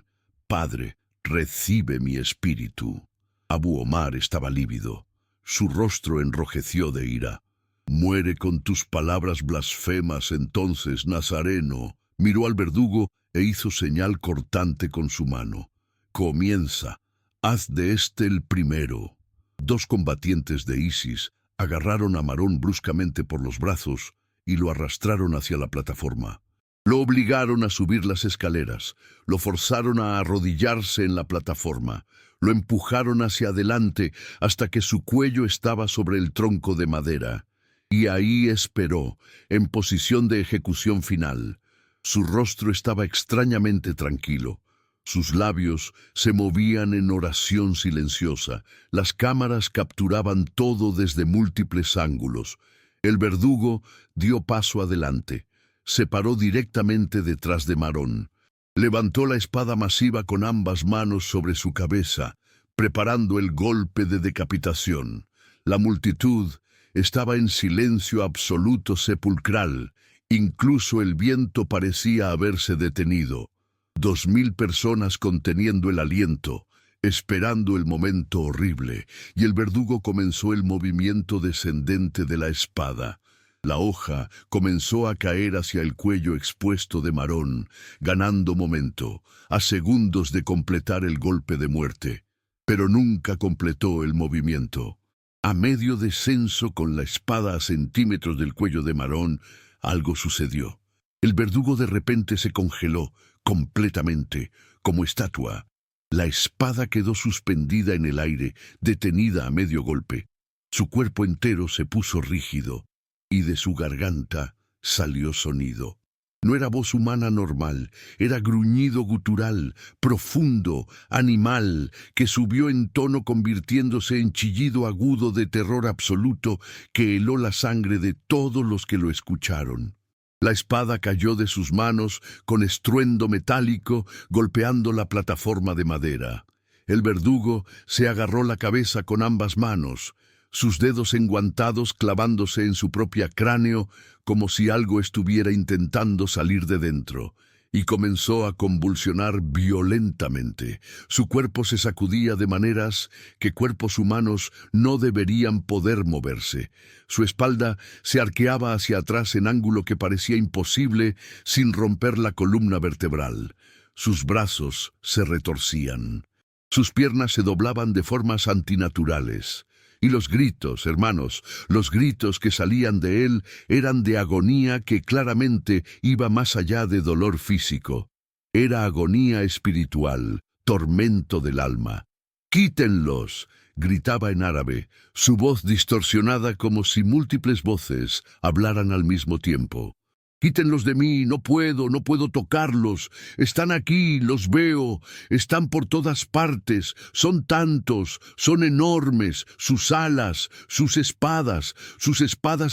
Padre, recibe mi espíritu. Abu Omar estaba lívido. Su rostro enrojeció de ira. Muere con tus palabras blasfemas entonces, Nazareno. Miró al verdugo e hizo señal cortante con su mano. Comienza. Haz de este el primero. 2 combatientes de ISIS agarraron a Marón bruscamente por los brazos y lo arrastraron hacia la plataforma. Lo obligaron a subir las escaleras, lo forzaron a arrodillarse en la plataforma, lo empujaron hacia adelante hasta que su cuello estaba sobre el tronco de madera, y ahí esperó, en posición de ejecución final. Su rostro estaba extrañamente tranquilo. Sus labios se movían en oración silenciosa. Las cámaras capturaban todo desde múltiples ángulos. El verdugo dio paso adelante. Se paró directamente detrás de Marón. Levantó la espada masiva con ambas manos sobre su cabeza, preparando el golpe de decapitación. La multitud estaba en silencio absoluto sepulcral. Incluso el viento parecía haberse detenido. 2000 personas conteniendo el aliento, esperando el momento horrible, y el verdugo comenzó el movimiento descendente de la espada. La hoja comenzó a caer hacia el cuello expuesto de Marón, ganando momento, a segundos de completar el golpe de muerte. Pero nunca completó el movimiento. A medio descenso con la espada a centímetros del cuello de Marón, algo sucedió. El verdugo de repente se congeló, completamente, como estatua. La espada quedó suspendida en el aire, detenida a medio golpe. Su cuerpo entero se puso rígido, y de su garganta salió sonido. No era voz humana normal, era gruñido gutural, profundo, animal, que subió en tono convirtiéndose en chillido agudo de terror absoluto que heló la sangre de todos los que lo escucharon. La espada cayó de sus manos con estruendo metálico, golpeando la plataforma de madera. El verdugo se agarró la cabeza con ambas manos, sus dedos enguantados clavándose en su propio cráneo como si algo estuviera intentando salir de dentro, y comenzó a convulsionar violentamente. Su cuerpo se sacudía de maneras que cuerpos humanos no deberían poder moverse. Su espalda se arqueaba hacia atrás en ángulo que parecía imposible sin romper la columna vertebral. Sus brazos se retorcían. Sus piernas se doblaban de formas antinaturales. Y los gritos, hermanos, los gritos que salían de él eran de agonía que claramente iba más allá de dolor físico. Era agonía espiritual, tormento del alma. ¡Quítenlos!, gritaba en árabe, su voz distorsionada como si múltiples voces hablaran al mismo tiempo. Quítenlos de mí, no puedo tocarlos. Están aquí, los veo, están por todas partes, son tantos, son enormes, sus alas, sus espadas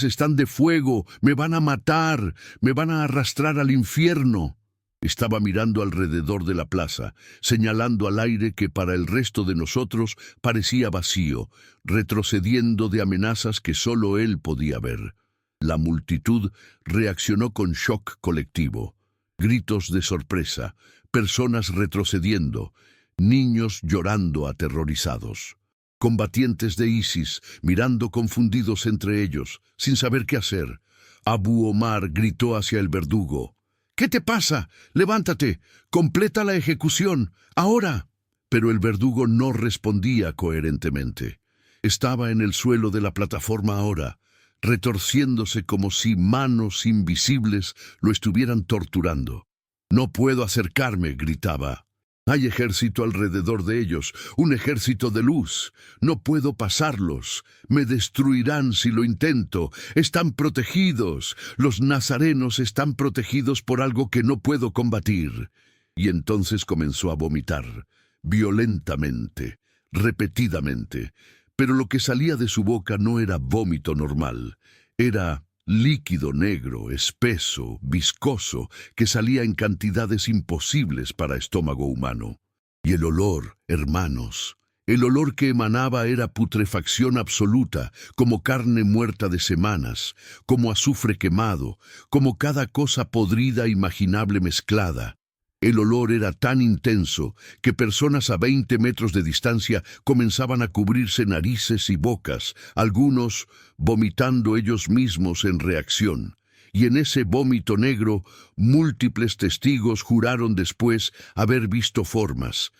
están de fuego, me van a matar, me van a arrastrar al infierno. Estaba mirando alrededor de la plaza, señalando al aire que para el resto de nosotros parecía vacío, retrocediendo de amenazas que solo él podía ver. La multitud reaccionó con shock colectivo, gritos de sorpresa, personas retrocediendo, niños llorando aterrorizados, combatientes de ISIS mirando confundidos entre ellos, sin saber qué hacer. Abu Omar gritó hacia el verdugo: «¿Qué te pasa? Levántate, completa la ejecución, ahora». Pero el verdugo no respondía coherentemente. Estaba en el suelo de la plataforma ahora, retorciéndose como si manos invisibles lo estuvieran torturando. «No puedo acercarme», gritaba. «Hay ejército alrededor de ellos, un ejército de luz. No puedo pasarlos. Me destruirán si lo intento. Están protegidos. Los nazarenos están protegidos por algo que no puedo combatir». Y entonces comenzó a vomitar, violentamente, repetidamente. Pero lo que salía de su boca no era vómito normal. Era líquido negro, espeso, viscoso, que salía en cantidades imposibles para estómago humano. Y el olor, hermanos, el olor que emanaba era putrefacción absoluta, como carne muerta de semanas, como azufre quemado, como cada cosa podrida imaginable mezclada. El olor era tan intenso que personas a 20 metros de distancia comenzaban a cubrirse narices y bocas, algunos vomitando ellos mismos en reacción. Y en ese vómito negro, múltiples testigos juraron después haber visto formas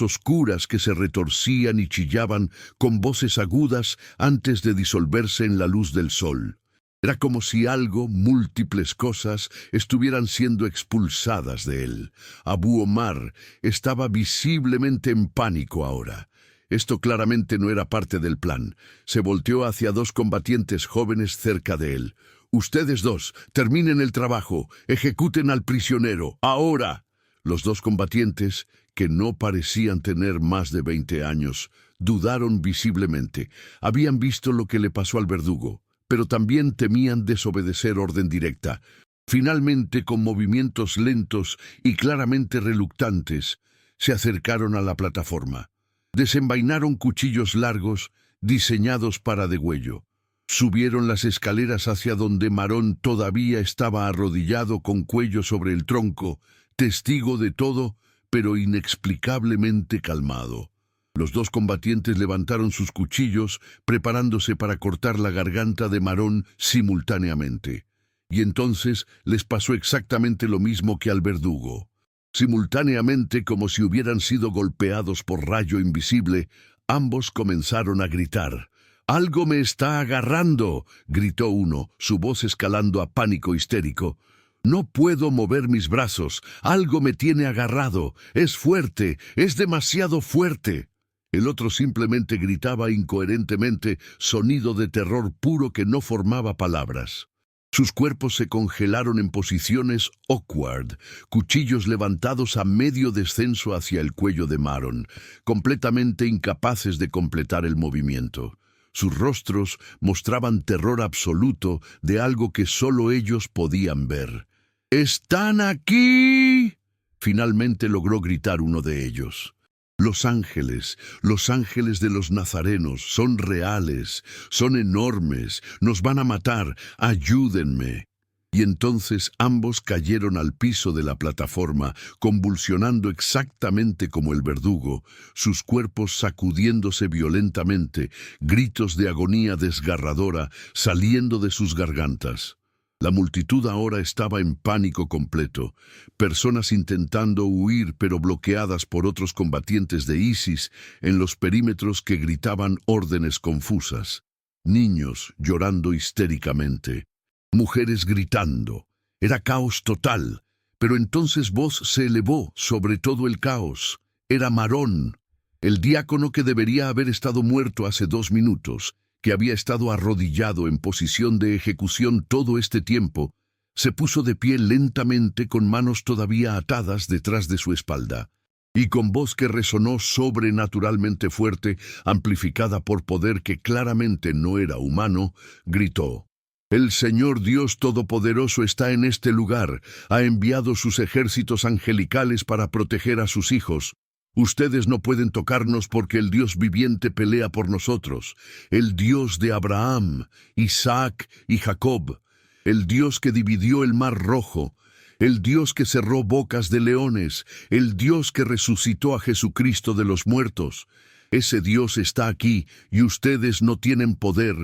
oscuras que se retorcían y chillaban con voces agudas antes de disolverse en la luz del sol. Era como si algo, múltiples cosas, estuvieran siendo expulsadas de él. Abu Omar estaba visiblemente en pánico ahora. Esto claramente no era parte del plan. Se volteó hacia dos combatientes jóvenes cerca de él. «Ustedes dos, terminen el trabajo, ejecuten al prisionero, ahora». Los dos combatientes, que no parecían tener más de 20 años, dudaron visiblemente. Habían visto lo que le pasó al verdugo, pero también temían desobedecer orden directa. Finalmente, con movimientos lentos y claramente reluctantes, se acercaron a la plataforma. Desenvainaron cuchillos largos, diseñados para degüello. Subieron las escaleras hacia donde Marón todavía estaba arrodillado con cuello sobre el tronco, testigo de todo, pero inexplicablemente calmado. Los dos combatientes levantaron sus cuchillos, preparándose para cortar la garganta de Marón simultáneamente. Y entonces les pasó exactamente lo mismo que al verdugo. Simultáneamente, como si hubieran sido golpeados por rayo invisible, ambos comenzaron a gritar. «¡Algo me está agarrando!», gritó uno, su voz escalando a pánico histérico. No puedo mover mis brazos, algo me tiene agarrado, es fuerte, es demasiado fuerte. El otro simplemente gritaba incoherentemente, sonido de terror puro que no formaba palabras. Sus cuerpos se congelaron en posiciones awkward, cuchillos levantados a medio descenso hacia el cuello de Maron, completamente incapaces de completar el movimiento. Sus rostros mostraban terror absoluto de algo que solo ellos podían ver. ¡Están aquí!, finalmente logró gritar uno de ellos. Los ángeles de los nazarenos, son reales, son enormes, nos van a matar, ayúdenme. Y entonces ambos cayeron al piso de la plataforma, convulsionando exactamente como el verdugo, sus cuerpos sacudiéndose violentamente, gritos de agonía desgarradora saliendo de sus gargantas. La multitud ahora estaba en pánico completo, personas intentando huir pero bloqueadas por otros combatientes de ISIS en los perímetros que gritaban órdenes confusas, niños llorando histéricamente, mujeres gritando. Era caos total, pero entonces voz se elevó sobre todo el caos. Era Marón, el diácono que debería haber estado muerto hace 2 minutos, que había estado arrodillado en posición de ejecución todo este tiempo, se puso de pie lentamente con manos todavía atadas detrás de su espalda, y con voz que resonó sobrenaturalmente fuerte, amplificada por poder que claramente no era humano, gritó: «El Señor Dios Todopoderoso está en este lugar, ha enviado sus ejércitos angelicales para proteger a sus hijos. Ustedes no pueden tocarnos porque el Dios viviente pelea por nosotros, el Dios de Abraham, Isaac y Jacob, el Dios que dividió el mar rojo, el Dios que cerró bocas de leones, el Dios que resucitó a Jesucristo de los muertos. Ese Dios está aquí y ustedes no tienen poder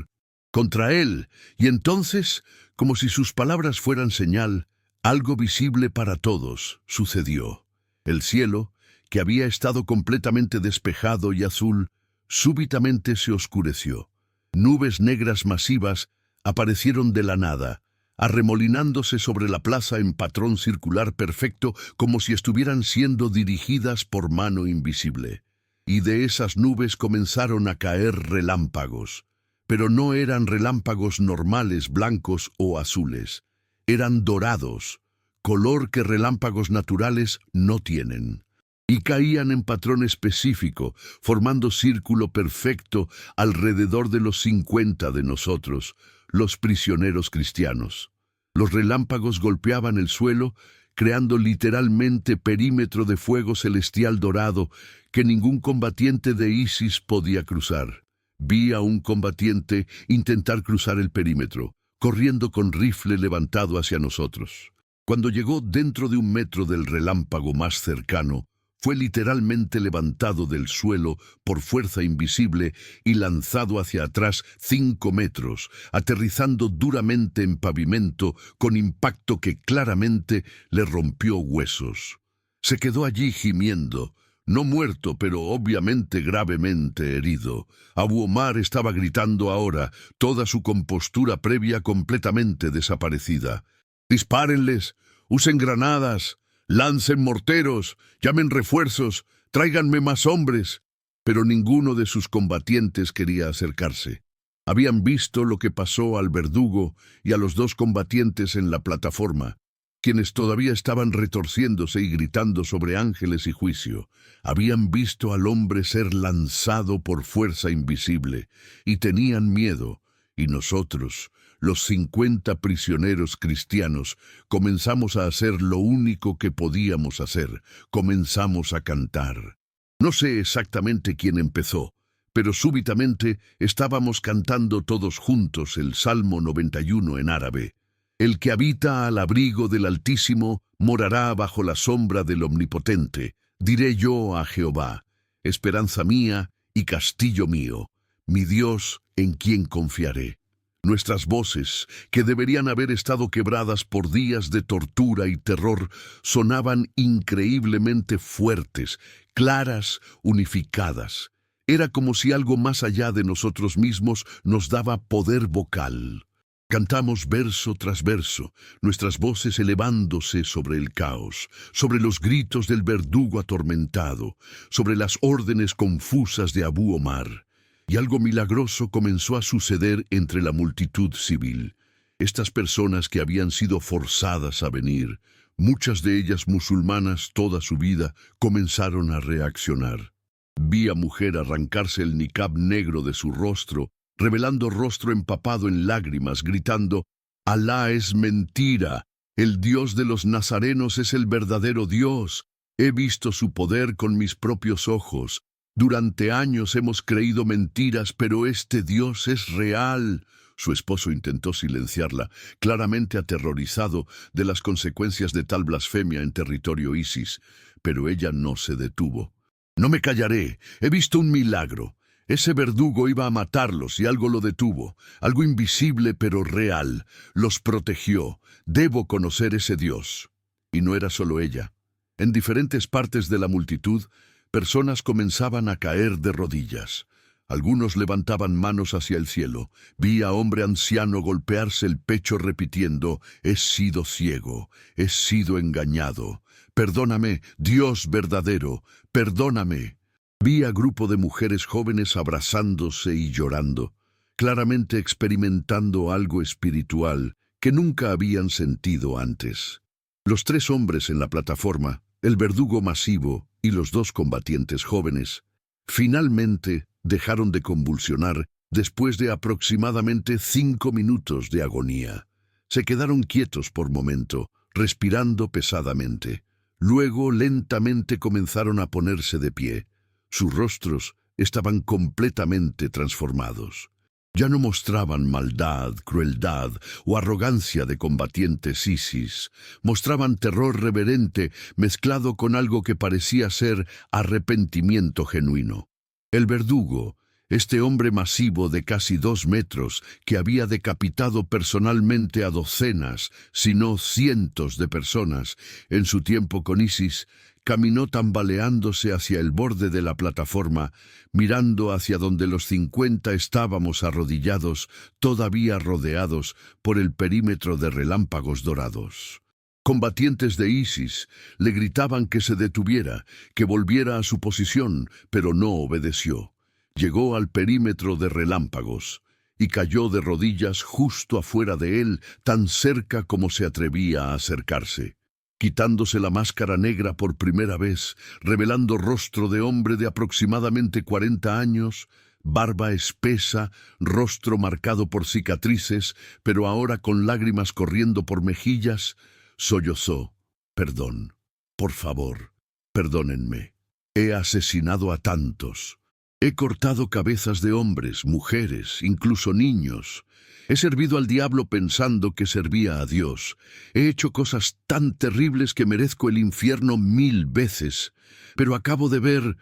contra él». Y entonces, como si sus palabras fueran señal, algo visible para todos sucedió. El cielo, que había estado completamente despejado y azul, súbitamente se oscureció. Nubes negras masivas aparecieron de la nada, arremolinándose sobre la plaza en patrón circular perfecto, como si estuvieran siendo dirigidas por mano invisible. Y de esas nubes comenzaron a caer relámpagos. Pero no eran relámpagos normales, blancos o azules. Eran dorados, color que relámpagos naturales no tienen. Y caían en patrón específico, formando círculo perfecto alrededor de los 50 de nosotros, los prisioneros cristianos. Los relámpagos golpeaban el suelo, creando literalmente perímetro de fuego celestial dorado que ningún combatiente de ISIS podía cruzar. Vi a un combatiente intentar cruzar el perímetro, corriendo con rifle levantado hacia nosotros. Cuando llegó dentro de 1 metro del relámpago más cercano, fue literalmente levantado del suelo por fuerza invisible y lanzado hacia atrás 5 metros, aterrizando duramente en pavimento con impacto que claramente le rompió huesos. Se quedó allí gimiendo, no muerto, pero obviamente gravemente herido. Abu Omar estaba gritando ahora, toda su compostura previa completamente desaparecida. «¡Dispárenles! ¡Usen granadas! ¡Lancen morteros! ¡Llamen refuerzos! ¡Tráiganme más hombres!». Pero ninguno de sus combatientes quería acercarse. Habían visto lo que pasó al verdugo y a los 2 combatientes en la plataforma, quienes todavía estaban retorciéndose y gritando sobre ángeles y juicio. Habían visto al hombre ser lanzado por fuerza invisible, y tenían miedo, y nosotros, los 50 prisioneros cristianos, comenzamos a hacer lo único que podíamos hacer: comenzamos a cantar. No sé exactamente quién empezó, pero súbitamente estábamos cantando todos juntos el Salmo 91 en árabe. «El que habita al abrigo del Altísimo morará bajo la sombra del Omnipotente. Diré yo a Jehová: esperanza mía y castillo mío, mi Dios en quien confiaré». Nuestras voces, que deberían haber estado quebradas por días de tortura y terror, sonaban increíblemente fuertes, claras, unificadas. Era como si algo más allá de nosotros mismos nos daba poder vocal. Cantamos verso tras verso, nuestras voces elevándose sobre el caos, sobre los gritos del verdugo atormentado, sobre las órdenes confusas de Abu Omar. Y algo milagroso comenzó a suceder entre la multitud civil. Estas personas que habían sido forzadas a venir, muchas de ellas musulmanas toda su vida, comenzaron a reaccionar. Vi a mujer arrancarse el niqab negro de su rostro, revelando rostro empapado en lágrimas, gritando: «Alá es mentira, el Dios de los nazarenos es el verdadero Dios. He visto su poder con mis propios ojos. Durante años hemos creído mentiras, pero este Dios es real». Su esposo intentó silenciarla, claramente aterrorizado de las consecuencias de tal blasfemia en territorio ISIS, pero ella no se detuvo. «No me callaré, he visto un milagro. Ese verdugo iba a matarlos y algo lo detuvo, algo invisible pero real. Los protegió. Debo conocer ese Dios». Y no era solo ella. En diferentes partes de la multitud, personas comenzaban a caer de rodillas. Algunos levantaban manos hacia el cielo. Vi a hombre anciano golpearse el pecho repitiendo: «He sido ciego, he sido engañado. Perdóname, Dios verdadero, perdóname». Vi a grupo de mujeres jóvenes abrazándose y llorando, claramente experimentando algo espiritual que nunca habían sentido antes. Los 3 hombres en la plataforma, el verdugo masivo y los 2 combatientes jóvenes, finalmente dejaron de convulsionar después de aproximadamente 5 minutos de agonía. Se quedaron quietos por momento, respirando pesadamente. Luego lentamente comenzaron a ponerse de pie. Sus rostros estaban completamente transformados. Ya no mostraban maldad, crueldad o arrogancia de combatientes ISIS. Mostraban terror reverente mezclado con algo que parecía ser arrepentimiento genuino. El verdugo, este hombre masivo de casi 2 metros que había decapitado personalmente a docenas, si no cientos de personas en su tiempo con ISIS, caminó tambaleándose hacia el borde de la plataforma, mirando hacia donde los 50 estábamos arrodillados, todavía rodeados por el perímetro de relámpagos dorados. Combatientes de ISIS le gritaban que se detuviera, que volviera a su posición, pero no obedeció. Llegó al perímetro de relámpagos y cayó de rodillas justo afuera de él, tan cerca como se atrevía a acercarse. Quitándose la máscara negra por primera vez, revelando rostro de hombre de aproximadamente 40 años, barba espesa, rostro marcado por cicatrices, pero ahora con lágrimas corriendo por mejillas, sollozó: «Perdón, por favor, perdónenme. He asesinado a tantos. He cortado cabezas de hombres, mujeres, incluso niños. He servido al diablo pensando que servía a Dios. He hecho cosas tan terribles que merezco el infierno 1000 veces. Pero acabo de ver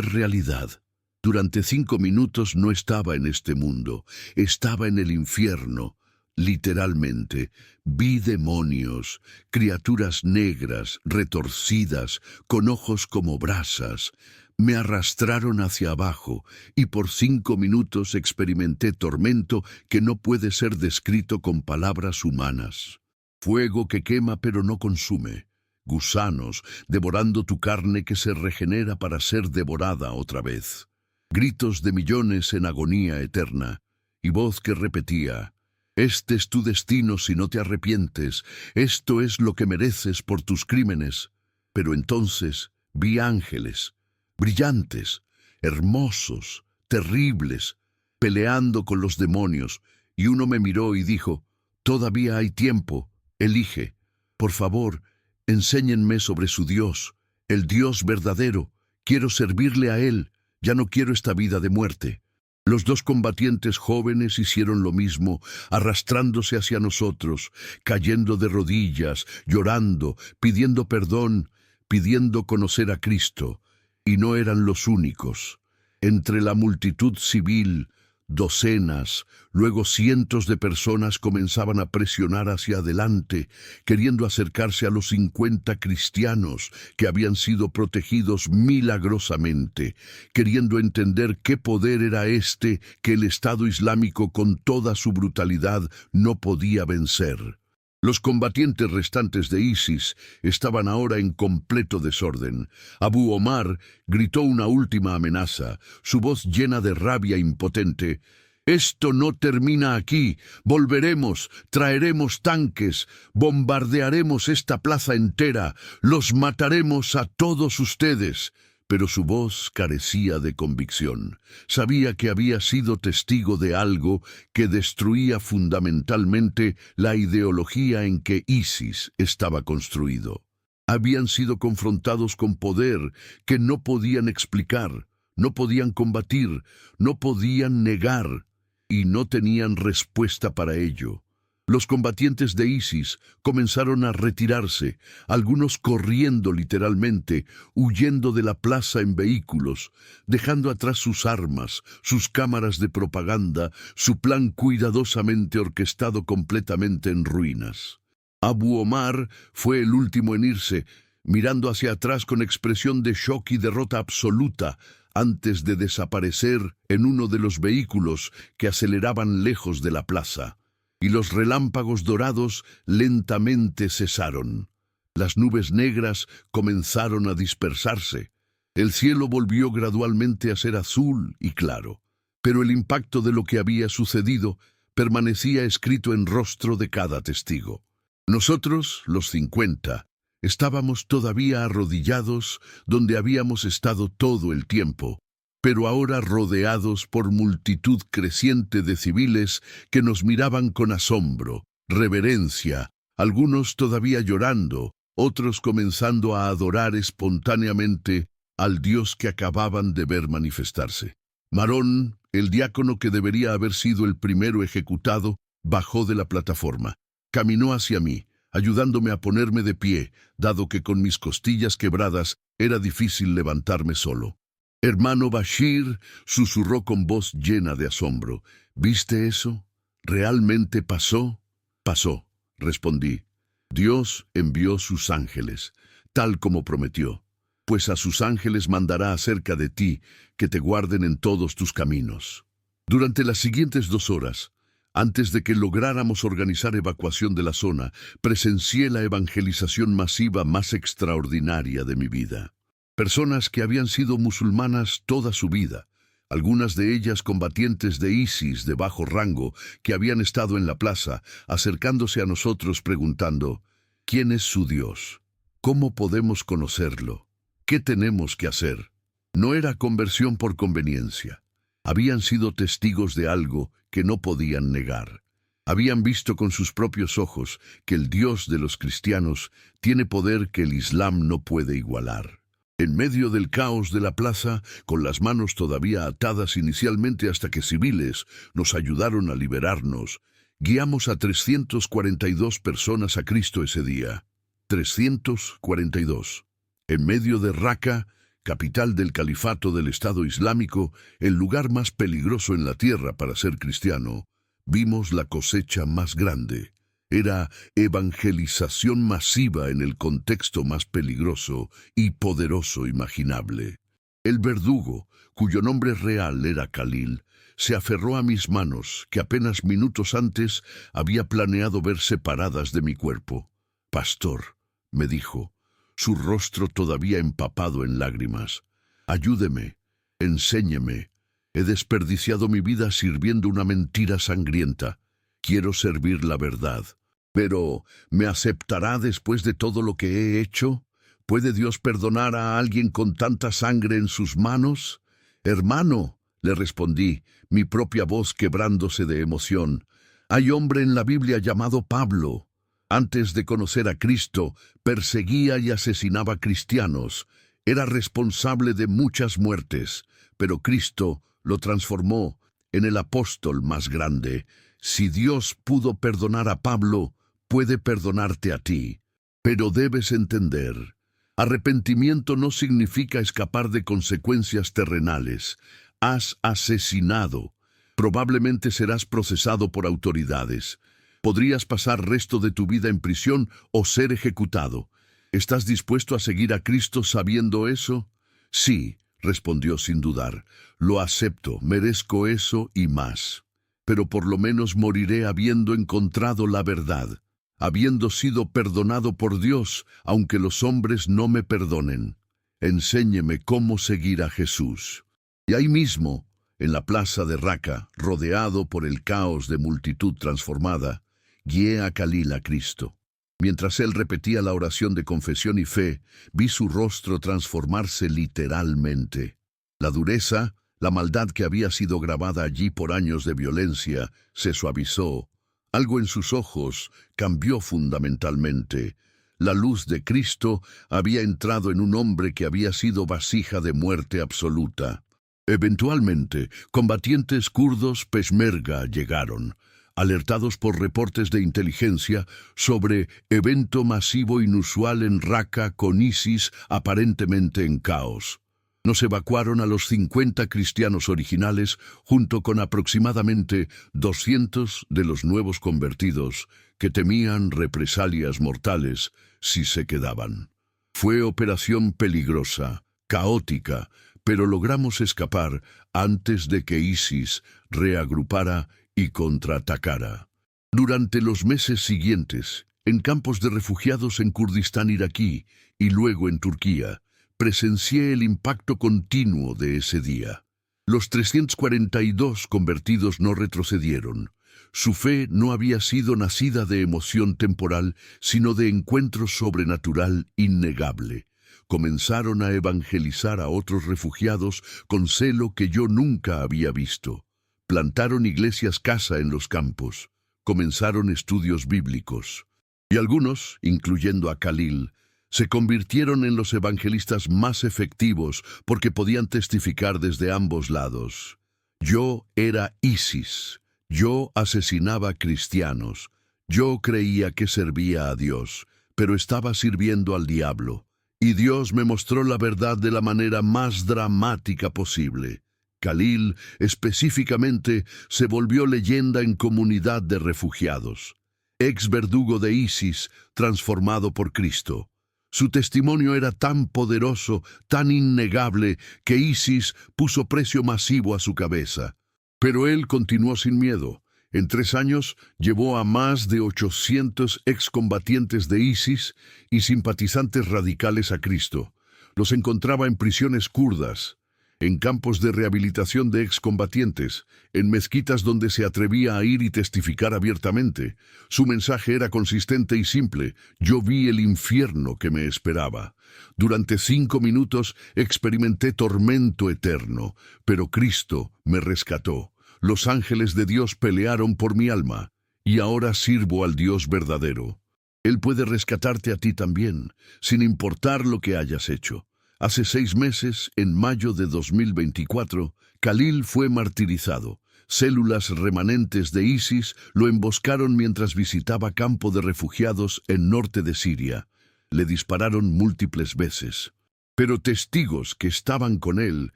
realidad. Durante 5 minutos no estaba en este mundo, estaba en el infierno. Literalmente, vi demonios, criaturas negras, retorcidas, con ojos como brasas. Me arrastraron hacia abajo y por 5 minutos experimenté tormento que no puede ser descrito con palabras humanas. Fuego que quema pero no consume. Gusanos devorando tu carne que se regenera para ser devorada otra vez. Gritos de millones en agonía eterna y voz que repetía: «Este es tu destino si no te arrepientes. Esto es lo que mereces por tus crímenes». Pero entonces vi ángeles, brillantes, hermosos, terribles, peleando con los demonios, y uno me miró y dijo: «Todavía hay tiempo, elige. Por favor, enséñenme sobre su Dios, el Dios verdadero. Quiero servirle a Él, ya no quiero esta vida de muerte». Los 2 combatientes jóvenes hicieron lo mismo, arrastrándose hacia nosotros, cayendo de rodillas, llorando, pidiendo perdón, pidiendo conocer a Cristo. Y no eran los únicos. Entre la multitud civil, Docenas, luego cientos de personas comenzaban a presionar hacia adelante, queriendo acercarse a los 50 cristianos que habían sido protegidos milagrosamente, queriendo entender qué poder era este que el Estado Islámico con toda su brutalidad no podía vencer. Los combatientes restantes de ISIS estaban ahora en completo desorden. Abu Omar gritó una última amenaza, su voz llena de rabia impotente. «Esto no termina aquí. Volveremos, traeremos tanques, bombardearemos esta plaza entera, los mataremos a todos ustedes». Pero su voz carecía de convicción. Sabía que había sido testigo de algo que destruía fundamentalmente la ideología en que ISIS estaba construido. Habían sido confrontados con poder que no podían explicar, no podían combatir, no podían negar, y no tenían respuesta para ello. Los combatientes de ISIS comenzaron a retirarse, algunos corriendo literalmente, huyendo de la plaza en vehículos, dejando atrás sus armas, sus cámaras de propaganda, su plan cuidadosamente orquestado completamente en ruinas. Abu Omar fue el último en irse, mirando hacia atrás con expresión de shock y derrota absoluta, antes de desaparecer en uno de los vehículos que aceleraban lejos de la plaza. Y los relámpagos dorados lentamente cesaron. Las nubes negras comenzaron a dispersarse. El cielo volvió gradualmente a ser azul y claro, pero el impacto de lo que había sucedido permanecía escrito en rostro de cada testigo. Nosotros, los 50, estábamos todavía arrodillados donde habíamos estado todo el tiempo, pero ahora rodeados por multitud creciente de civiles que nos miraban con asombro, reverencia, algunos todavía llorando, otros comenzando a adorar espontáneamente al Dios que acababan de ver manifestarse. Marón, el diácono que debería haber sido el primero ejecutado, bajó de la plataforma. Caminó hacia mí, ayudándome a ponerme de pie, dado que con mis costillas quebradas era difícil levantarme solo. «Hermano Bashir», susurró con voz llena de asombro. «¿Viste eso? ¿Realmente pasó?» «Pasó», respondí. «Dios envió sus ángeles, tal como prometió, pues a sus ángeles mandará acerca de ti, que te guarden en todos tus caminos». Durante las siguientes 2 horas, antes de que lográramos organizar evacuación de la zona, presencié la evangelización masiva más extraordinaria de mi vida. Personas que habían sido musulmanas toda su vida, algunas de ellas combatientes de ISIS de bajo rango que habían estado en la plaza, acercándose a nosotros preguntando, ¿quién es su Dios? ¿Cómo podemos conocerlo? ¿Qué tenemos que hacer? No era conversión por conveniencia. Habían sido testigos de algo que no podían negar. Habían visto con sus propios ojos que el Dios de los cristianos tiene poder que el Islam no puede igualar. En medio del caos de la plaza, con las manos todavía atadas inicialmente hasta que civiles nos ayudaron a liberarnos, guiamos a 342 personas a Cristo ese día. 342. En medio de Raqqa, capital del califato del Estado Islámico, el lugar más peligroso en la tierra para ser cristiano, vimos la cosecha más grande. Era evangelización masiva en el contexto más peligroso y poderoso imaginable. El verdugo, cuyo nombre real era Khalil, se aferró a mis manos, que apenas minutos antes había planeado ver separadas de mi cuerpo. «Pastor», me dijo, su rostro todavía empapado en lágrimas, «ayúdeme, enséñeme. He desperdiciado mi vida sirviendo una mentira sangrienta. Quiero servir la verdad. Pero, ¿me aceptará después de todo lo que he hecho? ¿Puede Dios perdonar a alguien con tanta sangre en sus manos?» «Hermano», le respondí, mi propia voz quebrándose de emoción, «hay hombre en la Biblia llamado Pablo. Antes de conocer a Cristo, perseguía y asesinaba cristianos. Era responsable de muchas muertes, pero Cristo lo transformó en el apóstol más grande. Si Dios pudo perdonar a Pablo, puede perdonarte a ti. Pero debes entender, arrepentimiento no significa escapar de consecuencias terrenales. Has asesinado. Probablemente serás procesado por autoridades. Podrías pasar resto de tu vida en prisión o ser ejecutado. ¿Estás dispuesto a seguir a Cristo sabiendo eso? Sí, respondió sin dudar. Lo acepto, merezco eso y más. Pero por lo menos moriré habiendo encontrado la verdad, habiendo sido perdonado por Dios, aunque los hombres no me perdonen. Enséñeme cómo seguir a Jesús. Y ahí mismo, en la plaza de Raqqa, rodeado por el caos de multitud transformada, guié a Khalil a Cristo. Mientras él repetía la oración de confesión y fe, vi su rostro transformarse literalmente. La dureza, la maldad que había sido grabada allí por años de violencia, se suavizó. Algo en sus ojos cambió fundamentalmente. La luz de Cristo había entrado en un hombre que había sido vasija de muerte absoluta. Eventualmente, combatientes kurdos peshmerga llegaron, alertados por reportes de inteligencia sobre evento masivo inusual en Raqqa con ISIS aparentemente en caos. Nos evacuaron a los 50 cristianos originales junto con aproximadamente 200 de los nuevos convertidos que temían represalias mortales si se quedaban. Fue operación peligrosa, caótica, pero logramos escapar antes de que ISIS reagrupara y contraatacara. Durante los meses siguientes, en campos de refugiados en Kurdistán iraquí y luego en Turquía, presencié el impacto continuo de ese día. Los 342 convertidos no retrocedieron. Su fe no había sido nacida de emoción temporal, sino de encuentro sobrenatural innegable. Comenzaron a evangelizar a otros refugiados con celo que yo nunca había visto. Plantaron iglesias casa en los campos. Comenzaron estudios bíblicos. Y algunos, incluyendo a Khalil, se convirtieron en los evangelistas más efectivos porque podían testificar desde ambos lados. Yo era ISIS. Yo asesinaba cristianos. Yo creía que servía a Dios, pero estaba sirviendo al diablo. Y Dios me mostró la verdad de la manera más dramática posible. Khalil, específicamente, se volvió leyenda en comunidad de refugiados. Ex verdugo de ISIS, transformado por Cristo. Su testimonio era tan poderoso, tan innegable, que ISIS puso precio masivo a su cabeza. Pero él continuó sin miedo. En 3 años llevó a más de 800 excombatientes de ISIS y simpatizantes radicales a Cristo. Los encontraba en prisiones kurdas, en campos de rehabilitación de excombatientes, en mezquitas donde se atrevía a ir y testificar abiertamente. Su mensaje era consistente y simple: yo vi el infierno que me esperaba. Durante 5 minutos experimenté tormento eterno, pero Cristo me rescató. Los ángeles de Dios pelearon por mi alma, y ahora sirvo al Dios verdadero. Él puede rescatarte a ti también, sin importar lo que hayas hecho. Hace 6 meses, en mayo de 2024, Khalil fue martirizado. Células remanentes de ISIS lo emboscaron mientras visitaba campo de refugiados en norte de Siria. Le dispararon múltiples veces. Pero testigos que estaban con él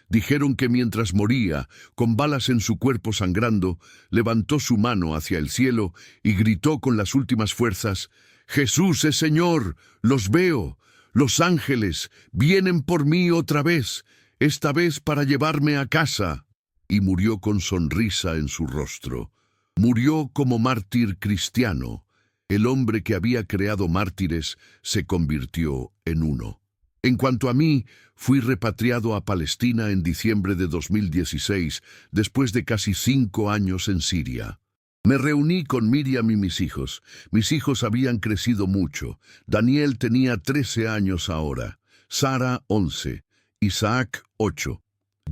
dijeron que mientras moría, con balas en su cuerpo sangrando, levantó su mano hacia el cielo y gritó con las últimas fuerzas: «Jesús es Señor, los veo. Los ángeles vienen por mí otra vez, esta vez para llevarme a casa». Y murió con sonrisa en su rostro. Murió como mártir cristiano. El hombre que había creado mártires se convirtió en uno. En cuanto a mí, fui repatriado a Palestina en diciembre de 2016, después de casi 5 años en Siria. Me reuní con Miriam y mis hijos. Mis hijos habían crecido mucho. Daniel tenía 13 años ahora, Sara 11, Isaac 8.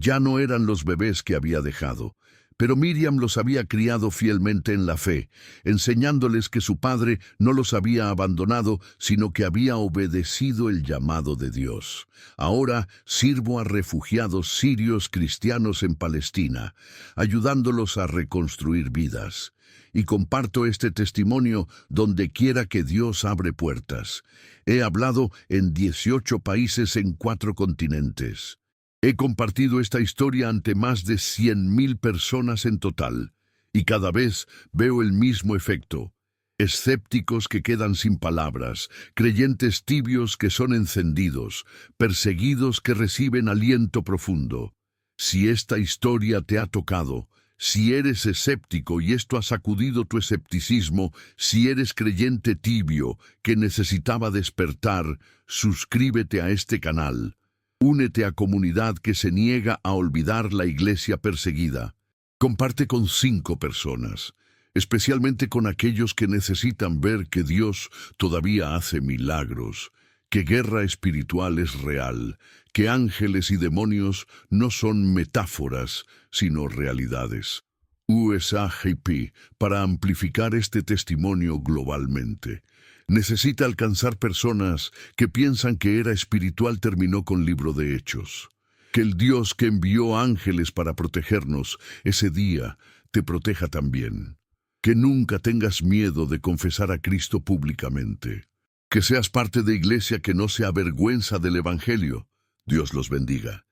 Ya no eran los bebés que había dejado, pero Miriam los había criado fielmente en la fe, enseñándoles que su padre no los había abandonado, sino que había obedecido el llamado de Dios. Ahora sirvo a refugiados sirios cristianos en Palestina, ayudándolos a reconstruir vidas. Y comparto este testimonio donde quiera que Dios abre puertas. He hablado en 18 países en 4 continentes. He compartido esta historia ante más de 100.000 personas en total, y cada vez veo el mismo efecto. Escépticos que quedan sin palabras, creyentes tibios que son encendidos, perseguidos que reciben aliento profundo. Si esta historia te ha tocado, si eres escéptico y esto ha sacudido tu escepticismo, si eres creyente tibio que necesitaba despertar, suscríbete a este canal. Únete a comunidad que se niega a olvidar la iglesia perseguida. Comparte con 5 personas, especialmente con aquellos que necesitan ver que Dios todavía hace milagros, que guerra espiritual es real, que ángeles y demonios no son metáforas, sino realidades. USAJP, para amplificar este testimonio globalmente, necesita alcanzar personas que piensan que era espiritual terminó con Libro de Hechos. Que el Dios que envió ángeles para protegernos ese día te proteja también. Que nunca tengas miedo de confesar a Cristo públicamente. Que seas parte de iglesia que no se avergüenza del Evangelio. Dios los bendiga.